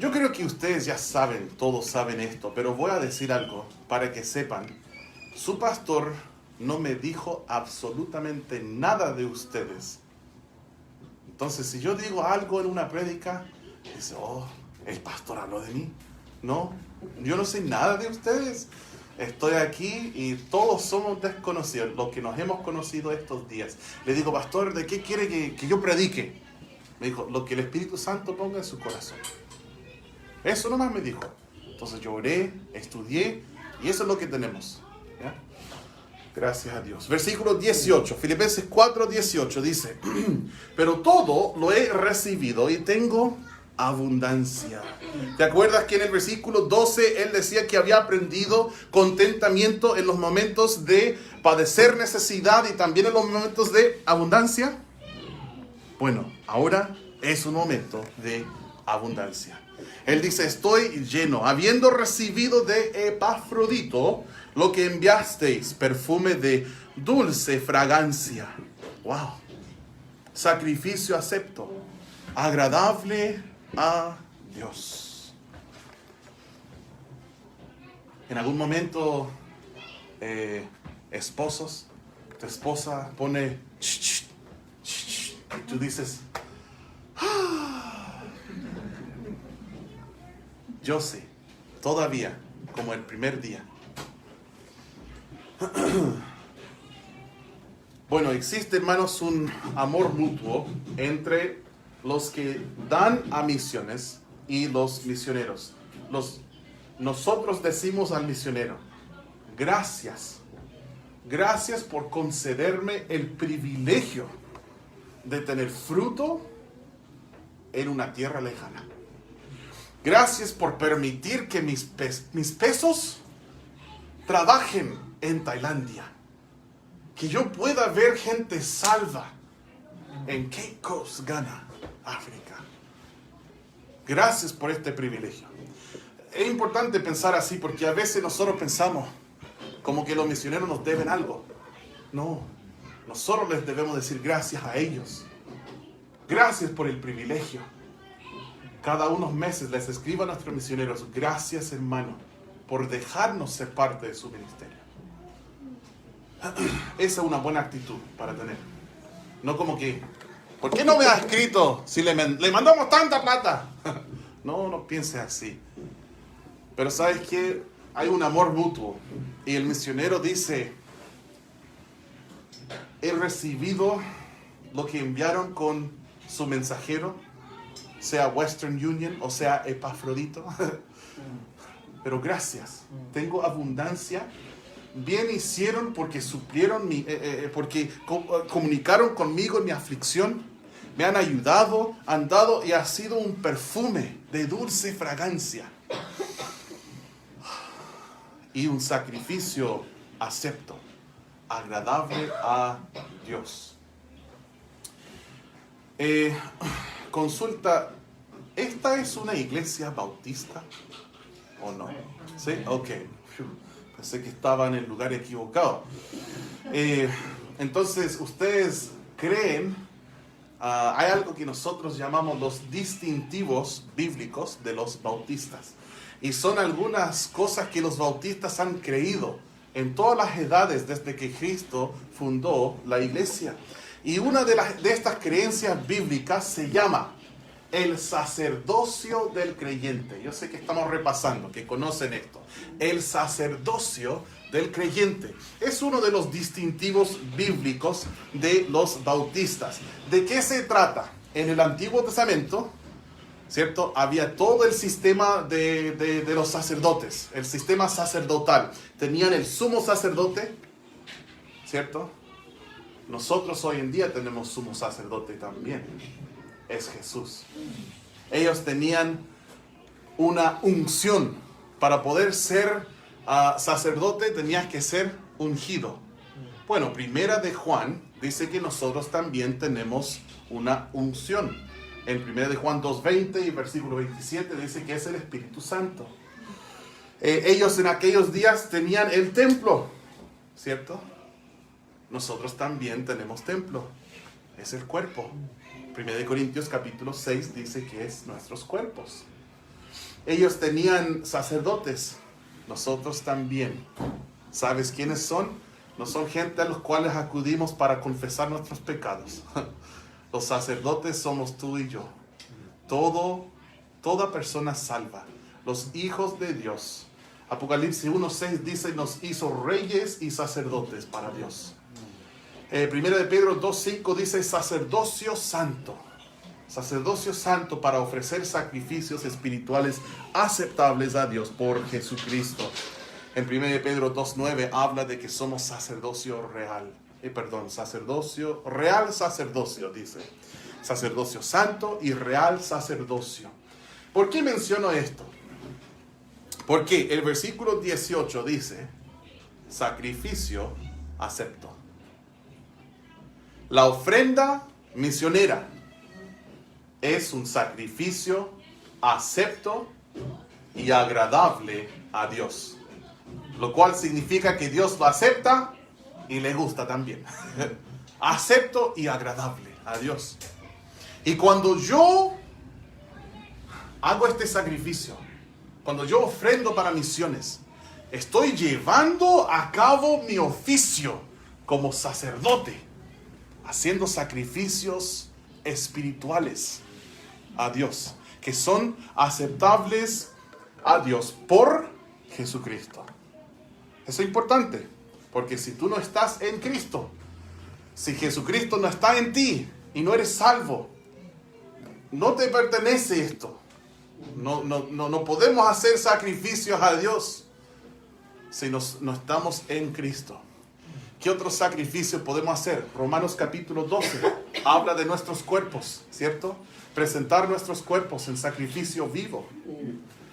Yo creo que ustedes ya saben, todos saben esto, pero voy a decir algo para que sepan. Su pastor no me dijo absolutamente nada de ustedes. Entonces, si yo digo algo en una prédica, dice, oh, el pastor habló de mí. No, yo no sé nada de ustedes. Estoy aquí y todos somos desconocidos, los que nos hemos conocido estos días. Le digo, pastor, ¿de qué quiere que yo predique? Me dijo, lo que el Espíritu Santo ponga en su corazón. Eso nomás me dijo. Entonces yo oré, estudié, y eso es lo que tenemos. ¿Ya? Gracias a Dios. Versículo 18, Filipenses 4:18 dice, pero todo lo he recibido y tengo abundancia. ¿Te acuerdas que en el versículo 12 él decía que había aprendido contentamiento en los momentos de padecer necesidad y también en los momentos de abundancia? Bueno, ahora es un momento de abundancia. Él dice, estoy lleno, habiendo recibido de Epafrodito lo que enviasteis, perfume de dulce fragancia. ¡Wow! Sacrificio acepto, agradable a Dios. En algún momento, esposos, tu esposa pone y tú dices, yo sé, todavía, como el primer día. Bueno, existe, hermanos, un amor mutuo entre los que dan a misiones y los misioneros. Nosotros decimos al misionero, gracias por concederme el privilegio de tener fruto en una tierra lejana. Gracias por permitir que mis pesos trabajen en Tailandia. Que yo pueda ver gente salva en Cape Coast, Ghana, África. Gracias por este privilegio. Es importante pensar así porque a veces nosotros pensamos como que los misioneros nos deben algo. No, nosotros les debemos decir gracias a ellos. Gracias por el privilegio. Cada unos meses les escribo a nuestros misioneros, gracias hermano, por dejarnos ser parte de su ministerio. Esa es una buena actitud para tener. No como que, ¿por qué no me ha escrito si le mandamos tanta plata? No pienses así. Pero ¿sabes qué? Hay un amor mutuo. Y el misionero dice, he recibido lo que enviaron con su mensajero, sea Western Union o sea Epafrodito. Pero gracias, tengo abundancia. Bien hicieron porque suplieron porque comunicaron conmigo en mi aflicción. Me han ayudado, han dado y ha sido un perfume de dulce fragancia. Y un sacrificio acepto, agradable a Dios. Consulta, ¿esta es una iglesia bautista o no? ¿Sí? Ok. Pensé que estaba en el lugar equivocado. Entonces, ¿ustedes creen? Hay algo que nosotros llamamos los distintivos bíblicos de los bautistas. Y son algunas cosas que los bautistas han creído en todas las edades desde que Cristo fundó la iglesia. Y una de estas creencias bíblicas se llama el sacerdocio del creyente. Yo sé que estamos repasando, que conocen esto. El sacerdocio del creyente es uno de los distintivos bíblicos de los bautistas. ¿De qué se trata? En el Antiguo Testamento, ¿cierto? Había todo el sistema de los sacerdotes, el sistema sacerdotal. Tenían el sumo sacerdote, ¿cierto? Nosotros hoy en día tenemos sumo sacerdote también. Es Jesús. Ellos tenían una unción. Para poder ser sacerdote tenías que ser ungido. Bueno, primera de Juan dice que nosotros también tenemos una unción. En primera de Juan 2:20 y versículo 27 dice que es el Espíritu Santo. Ellos en aquellos días tenían el templo, ¿cierto? Nosotros también tenemos templo. Es el cuerpo. 1 Corintios capítulo 6 dice que es nuestros cuerpos. Ellos tenían sacerdotes. Nosotros también. ¿Sabes quiénes son? No son gente a los cuales acudimos para confesar nuestros pecados. Los sacerdotes somos tú y yo. Toda persona salva. Los hijos de Dios. Apocalipsis 1:6 dice, nos hizo reyes y sacerdotes para Dios. Primera de Pedro 2:5 dice, sacerdocio santo. Sacerdocio santo para ofrecer sacrificios espirituales aceptables a Dios por Jesucristo. En 1 de Pedro 2:9 habla de que somos sacerdocio real. Real sacerdocio, dice. Sacerdocio santo y real sacerdocio. ¿Por qué menciono esto? Porque el versículo 18 dice, sacrificio acepto. La ofrenda misionera es un sacrificio acepto y agradable a Dios. Lo cual significa que Dios lo acepta y le gusta también. Acepto y agradable a Dios. Y cuando yo hago este sacrificio, cuando yo ofrendo para misiones, estoy llevando a cabo mi oficio como sacerdote, haciendo sacrificios espirituales a Dios, que son aceptables a Dios por Jesucristo. Eso es importante, porque si tú no estás en Cristo, si Jesucristo no está en ti y no eres salvo, no te pertenece esto. No podemos hacer sacrificios a Dios si no estamos en Cristo. ¿Qué otro sacrificio podemos hacer? Romanos capítulo 12 habla de nuestros cuerpos, ¿cierto? Presentar nuestros cuerpos en sacrificio vivo.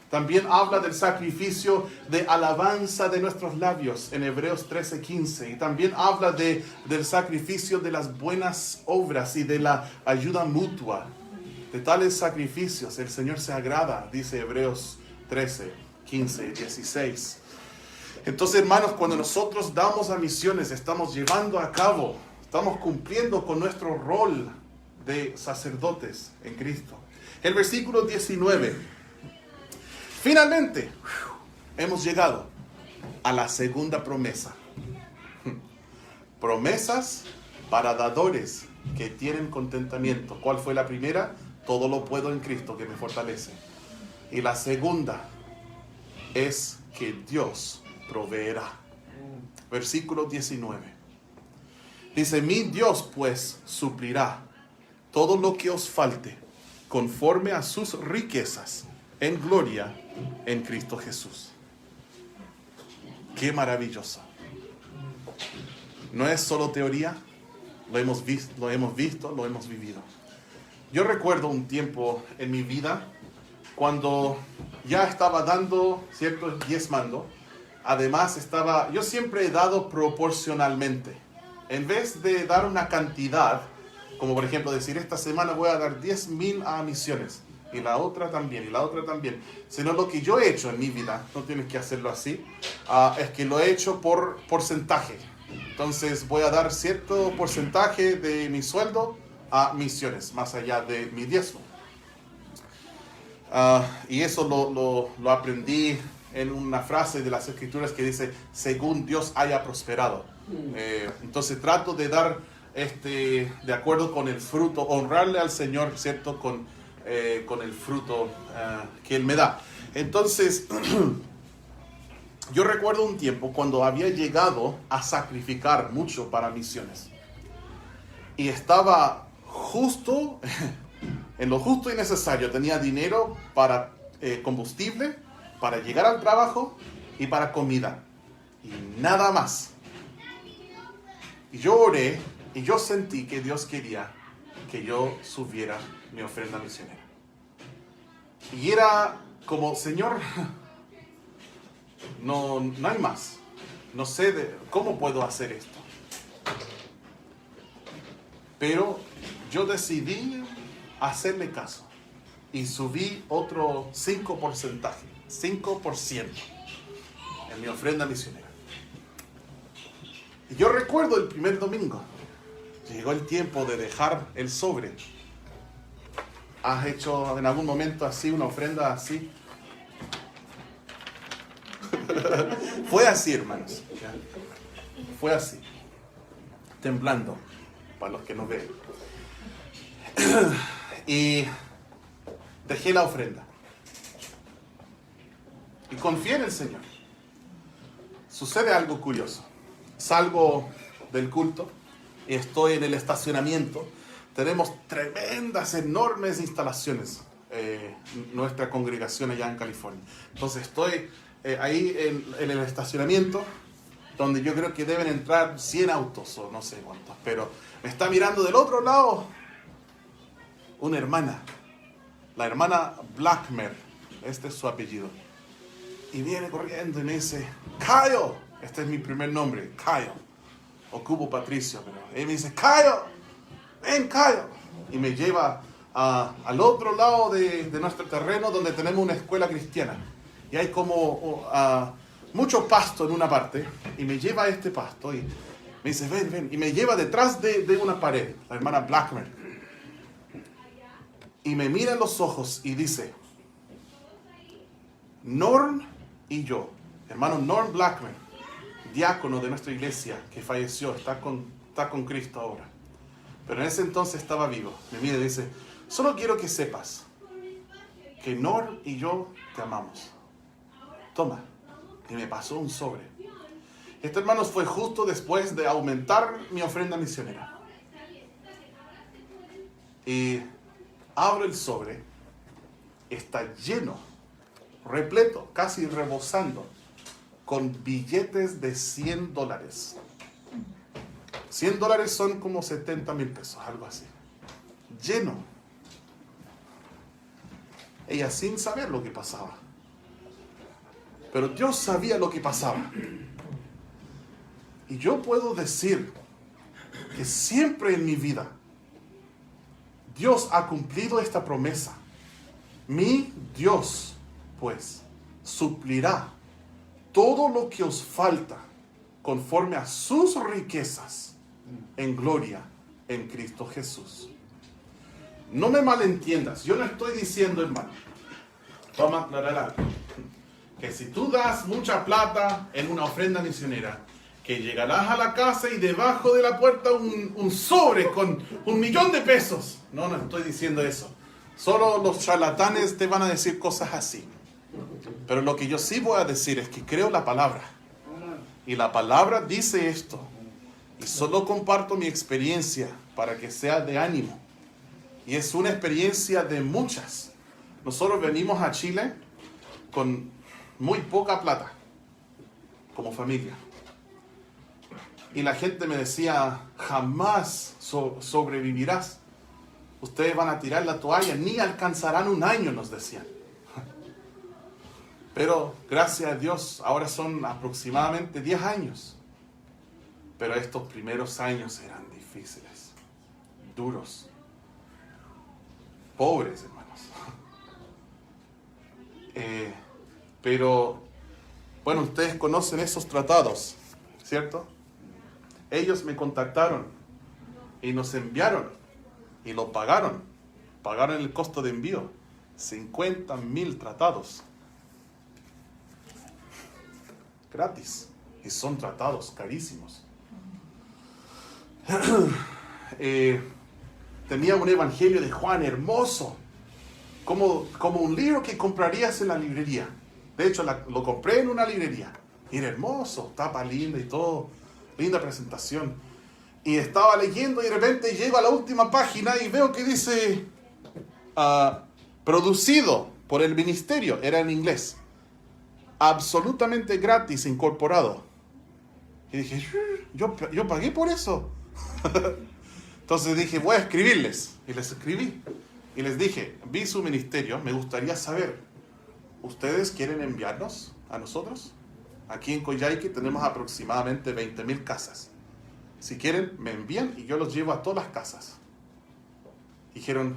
También habla del sacrificio de alabanza de nuestros labios en Hebreos 13:15. Y también habla del sacrificio de las buenas obras y de la ayuda mutua. De tales sacrificios el Señor se agrada, dice Hebreos 13:15, 16. Entonces, hermanos, cuando nosotros damos a misiones, estamos llevando a cabo, estamos cumpliendo con nuestro rol de sacerdotes en Cristo. El versículo 19. Finalmente, hemos llegado a la segunda promesa. Promesas para dadores que tienen contentamiento. ¿Cuál fue la primera? Todo lo puedo en Cristo que me fortalece. Y la segunda es que Dios proveerá. Versículo 19. Dice, mi Dios pues suplirá todo lo que os falte conforme a sus riquezas en gloria en Cristo Jesús. Qué maravilloso. No es solo teoría, lo hemos visto, lo hemos vivido. Yo recuerdo un tiempo en mi vida cuando ya estaba dando, ¿cierto?, diezmando. Además yo siempre he dado proporcionalmente. En vez de dar una cantidad, como por ejemplo decir, esta semana voy a dar 10,000 a misiones, y la otra también, y la otra también. Sino lo que yo he hecho en mi vida, no tienes que hacerlo así, es que lo he hecho por porcentaje. Entonces voy a dar cierto porcentaje de mi sueldo a misiones, más allá de mi diezmo. Y eso lo aprendí en una frase de las Escrituras que dice, según Dios haya prosperado. Entonces trato de dar de acuerdo con el fruto, honrarle al Señor, ¿cierto?, con el fruto que Él me da. Entonces, yo recuerdo un tiempo cuando había llegado a sacrificar mucho para misiones. Y estaba justo, en lo justo y necesario. Tenía dinero para combustible, para llegar al trabajo y para comida. Y nada más. Y yo oré y yo sentí que Dios quería que yo subiera mi ofrenda misionera. Y era como, Señor, no hay más. No sé cómo puedo hacer esto. Pero yo decidí hacerle caso. Y subí otro 5% en mi ofrenda misionera. Y yo recuerdo el primer domingo. Llegó el tiempo de dejar el sobre. ¿Has hecho en algún momento así una ofrenda así? Fue así, hermanos. fue así, temblando, para los que no ven. Y dejé la ofrenda. Y confié en el Señor. Sucede algo curioso. Salgo del culto y estoy en el estacionamiento. Tenemos tremendas, enormes instalaciones, nuestra congregación allá en California. Entonces estoy ahí en el estacionamiento, donde yo creo que deben entrar 100 autos o no sé cuántos, pero me está mirando del otro lado una hermana, la hermana Blackmer, este es su apellido, y viene corriendo y me dice, Kyle, este es mi primer nombre, Kyle, ocupo Patricio, pero él me dice, Kyle, ven Kyle, y me lleva al otro lado de nuestro terreno donde tenemos una escuela cristiana, y hay como mucho pasto en una parte, y me lleva a este pasto, y me dice, ven, ven, y me lleva detrás de una pared, la hermana Blackmer, y me mira en los ojos y dice, Norm y yo, hermano Norm Blackman, diácono de nuestra iglesia que falleció, está con Cristo ahora, pero en ese entonces estaba vivo, me mira y dice, solo quiero que sepas que Norm y yo te amamos. Toma. Y me pasó un sobre. Este, hermanos, fue justo después de aumentar mi ofrenda misionera. Y abro el sobre, está lleno, repleto, casi rebosando, con billetes de $100. $100 son como 70,000 pesos, algo así. Lleno. Ella sin saber lo que pasaba. Pero Dios sabía lo que pasaba. Y yo puedo decir que siempre en mi vida Dios ha cumplido esta promesa. Mi Dios, pues, suplirá todo lo que os falta conforme a sus riquezas en gloria en Cristo Jesús. No me malentiendas. Yo no estoy diciendo, hermano, vamos a aclarar algo, que si tú das mucha plata en una ofrenda misionera, que llegarás a la casa y debajo de la puerta un sobre con $1,000,000. No, no estoy diciendo eso. Solo los charlatanes te van a decir cosas así. Pero lo que yo sí voy a decir es que creo la palabra. Y la palabra dice esto. Y solo comparto mi experiencia para que sea de ánimo. Y es una experiencia de muchas. Nosotros venimos a Chile con muy poca plata, como familia. Y la gente me decía, jamás sobrevivirás. Ustedes van a tirar la toalla, ni alcanzarán un año, nos decían. Pero gracias a Dios, ahora son aproximadamente 10 años. Pero estos primeros años eran difíciles, duros, pobres, hermanos. Pero, bueno, ustedes conocen esos tratados, ¿cierto? Ellos me contactaron y nos enviaron y lo pagaron. Pagaron el costo de envío. 50,000 tratados. Gratis. Y son tratados carísimos. Tenía un evangelio de Juan hermoso. Como un libro que comprarías en la librería. De hecho, lo compré en una librería. Y era hermoso, tapa linda y todo. Linda presentación. Y estaba leyendo y de repente llego a la última página y veo que dice producido por el ministerio. Era en inglés. Absolutamente gratis, incorporado. Y dije, yo pagué por eso. Entonces dije, voy a escribirles. Y les escribí. Y les dije, vi su ministerio, me gustaría saber, ¿ustedes quieren enviarnos a nosotros? Aquí en Coyhaique tenemos aproximadamente 20,000 casas. Si quieren, me envían y yo los llevo a todas las casas. Dijeron,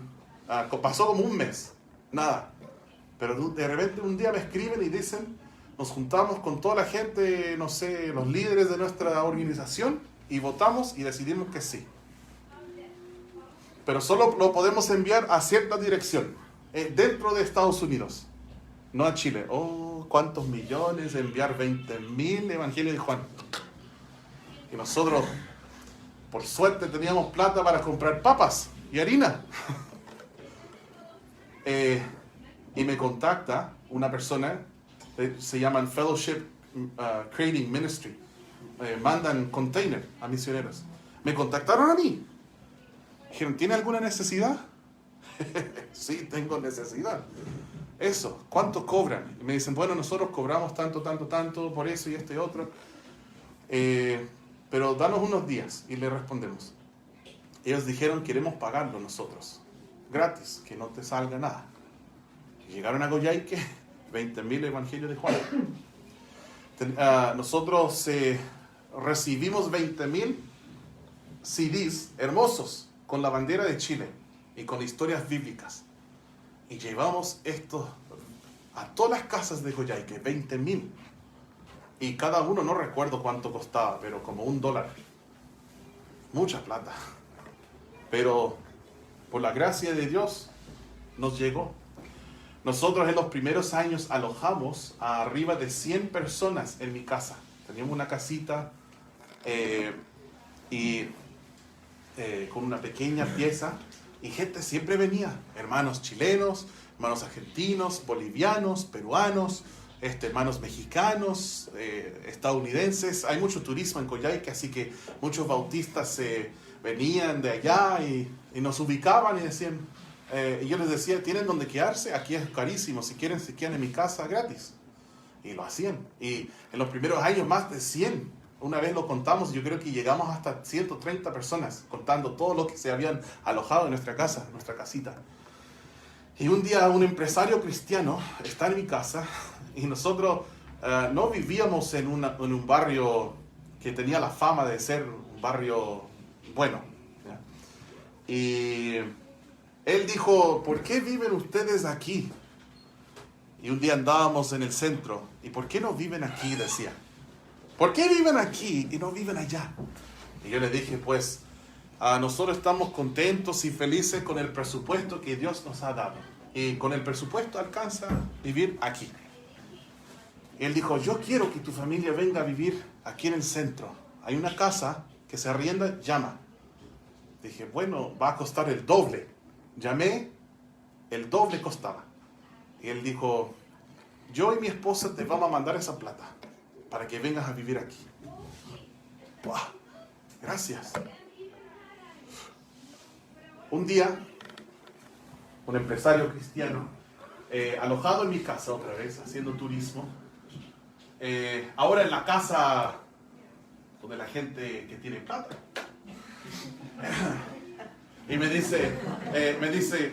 pasó como un mes, nada. Pero de repente un día me escriben y dicen, nos juntamos con toda la gente, no sé, los líderes de nuestra organización y votamos y decidimos que sí. Pero solo lo podemos enviar a cierta dirección, dentro de Estados Unidos, no a Chile. Oh, ¿cuántos millones? Enviar 20,000 evangelios de Juan. Y nosotros, por suerte, teníamos plata para comprar papas y harina. Y me contacta una persona, se llaman Fellowship Creating Ministry. Mandan container a misioneros. Me contactaron a mí. Dijeron, ¿tiene alguna necesidad? Sí, tengo necesidad. Eso, ¿cuánto cobran? Y me dicen, bueno, nosotros cobramos tanto por eso y esto y otro. Pero danos unos días y le respondemos. Ellos dijeron, queremos pagarlo nosotros, gratis, que no te salga nada. Y llegaron a Coyhaique, 20,000 evangelios de Juan. Nosotros recibimos 20,000 CDs hermosos con la bandera de Chile y con historias bíblicas. Y llevamos esto a todas las casas de Coyhaique, 20,000. Y cada uno, no recuerdo cuánto costaba, pero como $1. Mucha plata. Pero por la gracia de Dios nos llegó. Nosotros en los primeros años alojamos a arriba de 100 personas en mi casa. Teníamos una casita con una pequeña pieza y gente siempre venía. Hermanos chilenos, hermanos argentinos, bolivianos, peruanos, hermanos mexicanos, estadounidenses. Hay mucho turismo en Coyhaique, así que muchos bautistas venían de allá y nos ubicaban y decían, y yo les decía, ¿tienen donde quedarse? Aquí es carísimo, si quieren se quedan en mi casa gratis. Y lo hacían. Y en los primeros años más de 100. Una vez lo contamos, yo creo que llegamos hasta 130 personas, contando todo lo que se habían alojado en nuestra casa, en nuestra casita. Y un día un empresario cristiano está en mi casa y nosotros no vivíamos en un barrio que tenía la fama de ser un barrio bueno, ¿ya? Y él dijo, ¿por qué viven ustedes aquí? Y un día andábamos en el centro, ¿y por qué no viven aquí? Decía. ¿Por qué viven aquí y no viven allá? Y yo le dije, pues, nosotros estamos contentos y felices con el presupuesto que Dios nos ha dado. Y con el presupuesto alcanza vivir aquí. Y él dijo, yo quiero que tu familia venga a vivir aquí en el centro. Hay una casa que se arrienda, llama. Dije, bueno, va a costar el doble. Llamé, el doble costaba. Y él dijo, yo y mi esposa te vamos a mandar esa plata para que vengas a vivir aquí. ¡Buah! Gracias. Un día, un empresario cristiano, alojado en mi casa otra vez, haciendo turismo, ahora en la casa donde la gente que tiene plata, y me dice,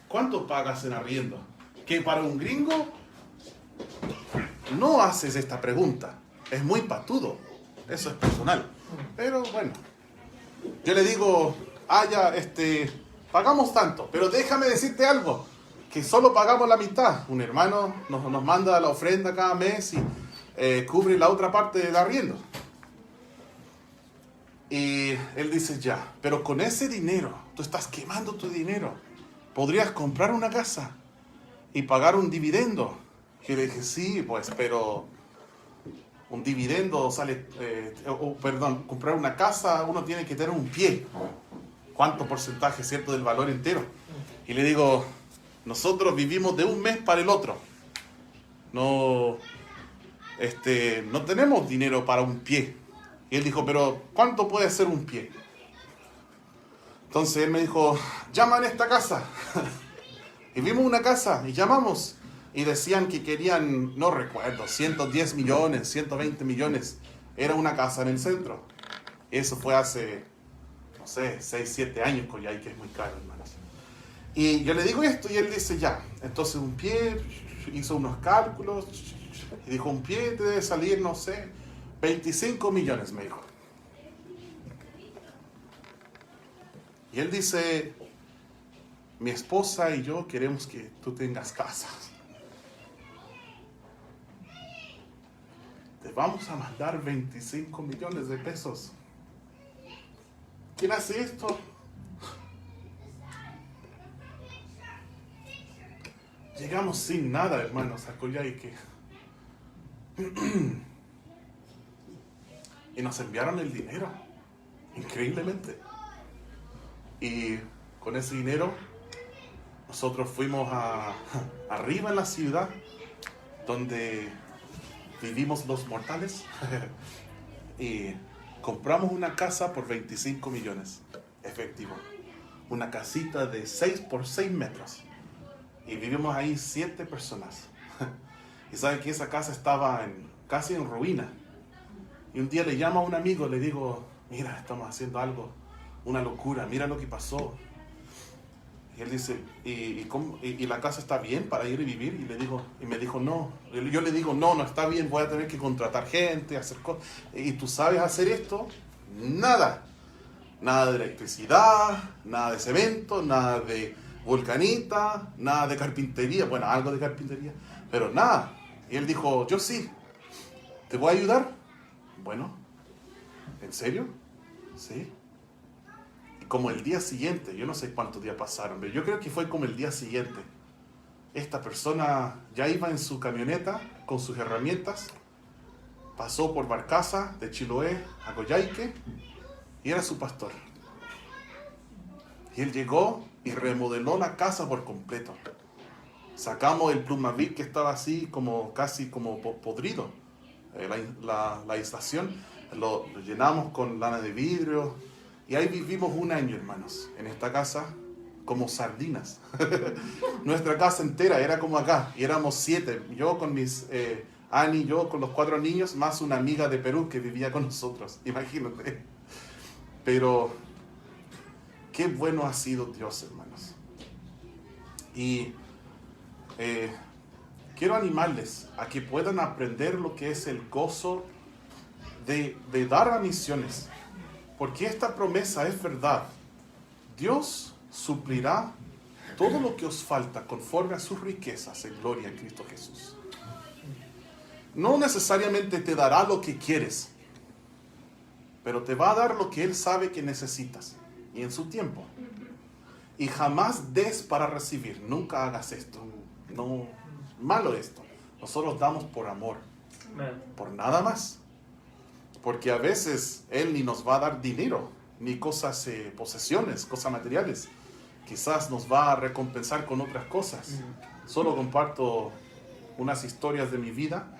¿cuánto pagas en arriendo? Que para un gringo no haces esta pregunta, es muy patudo, eso es personal, pero bueno, yo le digo, ya, pagamos tanto, pero déjame decirte algo, que solo pagamos la mitad. Un hermano nos manda la ofrenda cada mes y cubre la otra parte del arriendo. Y él dice, ya, pero con ese dinero, tú estás quemando tu dinero, podrías comprar una casa y pagar un dividendo. Y le dije, sí, pues, pero un dividendo sale, comprar una casa, uno tiene que tener un pie. ¿Cuánto porcentaje, cierto, del valor entero? Y le digo, nosotros vivimos de un mes para el otro. No tenemos dinero para un pie. Y él dijo, pero ¿cuánto puede ser un pie? Entonces él me dijo, llama en esta casa. Y vimos una casa y llamamos. Y decían que querían, no recuerdo, 110 millones, 120 millones. Era una casa en el centro. Eso fue hace, no sé, 6, 7 años, Coyhaique es muy caro, hermanos. Y yo le digo esto y él dice, ya. Entonces un pie, hizo unos cálculos y dijo, un pie te debe salir, no sé, 25 millones, me dijo. Y él dice, mi esposa y yo queremos que tú tengas casa. Te vamos a mandar 25 millones de pesos. ¿Quién hace esto? Llegamos sin nada, hermanos, a Coyhaique. y nos enviaron el dinero, increíblemente. Y con ese dinero nosotros fuimos arriba en la ciudad donde vivimos los mortales y compramos una casa por 25 millones, efectivo. Una casita de 6 por 6 metros. Y vivimos ahí 7 personas. Y saben que esa casa estaba casi en ruina. Y un día le llamo a un amigo, le digo, mira, estamos haciendo algo, una locura, mira lo que pasó. Y él dice, ¿y la casa está bien para ir y vivir? Y me dijo, no. Yo le digo, no está bien, voy a tener que contratar gente, hacer cosas. ¿Y tú sabes hacer esto? Nada. Nada de electricidad, nada de cemento, nada de vulcanita, nada de carpintería. Bueno, algo de carpintería, pero nada. Y él dijo, yo sí. ¿Te voy a ayudar? Bueno, ¿en serio? Sí. Y como el día siguiente, yo no sé cuántos días pasaron, pero yo creo que fue como el día siguiente. Esta persona ya iba en su camioneta con sus herramientas, pasó por Barcaza, de Chiloé a Coyhaique, y era su pastor. Y él llegó y remodeló la casa por completo. Sacamos el Plumavit que estaba así como casi como podrido. La estación lo llenamos con lana de vidrio. Y ahí vivimos un año, hermanos, en esta casa como sardinas. Nuestra casa entera era como acá. Y éramos 7. Yo con mis... Ani, yo con los 4 niños, más una amiga de Perú que vivía con nosotros. Imagínate. Pero qué bueno ha sido Dios, hermanos. Y quiero animarles a que puedan aprender lo que es el gozo de dar a misiones. Porque esta promesa es verdad. Dios suplirá todo lo que os falta conforme a sus riquezas en gloria en Cristo Jesús. No necesariamente te dará lo que quieres, pero te va a dar lo que Él sabe que necesitas y en su tiempo. Y jamás des para recibir. Nunca hagas esto. No, malo esto. Nosotros damos por amor, por nada más. Porque a veces Él ni nos va a dar dinero, ni cosas, posesiones, cosas materiales. Quizás nos va a recompensar con otras cosas. Solo comparto unas historias de mi vida.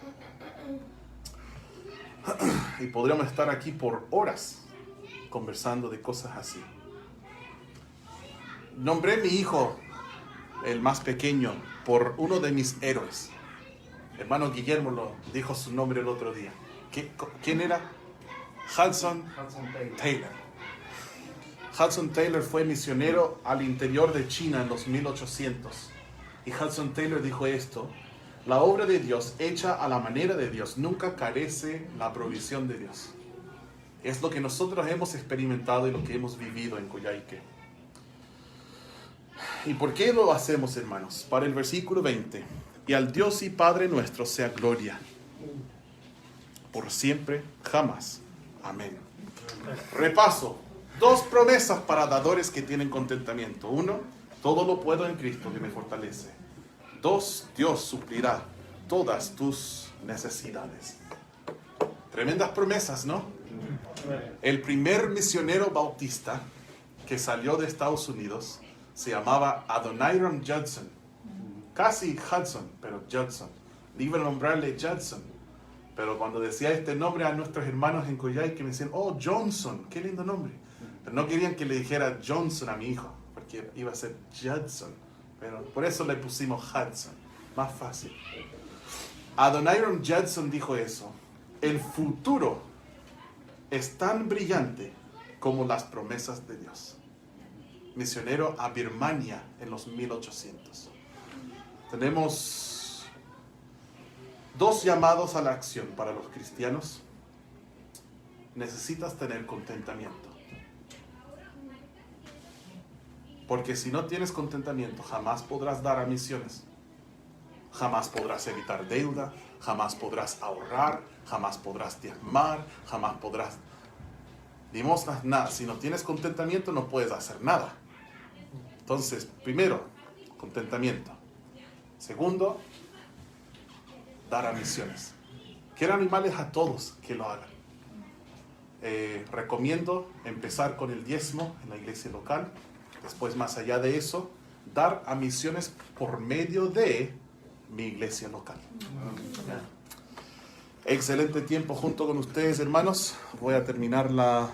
Y podríamos estar aquí por horas conversando de cosas así. Nombré a mi hijo, el más pequeño, por uno de mis héroes. Hermano Guillermo lo dijo su nombre el otro día. ¿Quién era? Hudson Taylor. Hudson Taylor fue misionero al interior de China en los 1800. Y Hudson Taylor dijo esto: la obra de Dios hecha a la manera de Dios nunca carece la provisión de Dios. Es lo que nosotros hemos experimentado y lo que hemos vivido en Coyhaique. ¿Y por qué lo hacemos, hermanos? Para el versículo 20. Y al Dios y Padre nuestro sea gloria por siempre, jamás. Amén. Repaso. 2 promesas para dadores que tienen contentamiento. 1, todo lo puedo en Cristo que me fortalece. 2, Dios suplirá todas tus necesidades. Tremendas promesas, ¿no? El primer misionero bautista que salió de Estados Unidos se llamaba Adoniram Judson. Casi Hudson, pero Judson. Iba a nombrarle Judson. Pero cuando decía este nombre a nuestros hermanos en Coyhaique me decían, oh, Johnson, qué lindo nombre. Pero no querían que le dijera Johnson a mi hijo, porque iba a ser Judson. Pero por eso le pusimos Hudson, más fácil. Adoniram Judson dijo eso: el futuro es tan brillante como las promesas de Dios. Misionero a Birmania en los 1800. Tenemos 2 llamados a la acción para los cristianos. Necesitas tener contentamiento. Porque si no tienes contentamiento, jamás podrás dar a misiones. Jamás podrás evitar deuda, jamás podrás ahorrar, jamás podrás diezmar, jamás podrás limosnas, nada. Si no tienes contentamiento, no puedes hacer nada. Entonces, primero, contentamiento. Segundo, dar a misiones. Quiero animarles a todos que lo hagan. recomiendo empezar con el diezmo en la iglesia local. Después, más allá de eso, dar a misiones por medio de mi iglesia local. Excelente tiempo junto con ustedes, hermanos. Voy a terminar la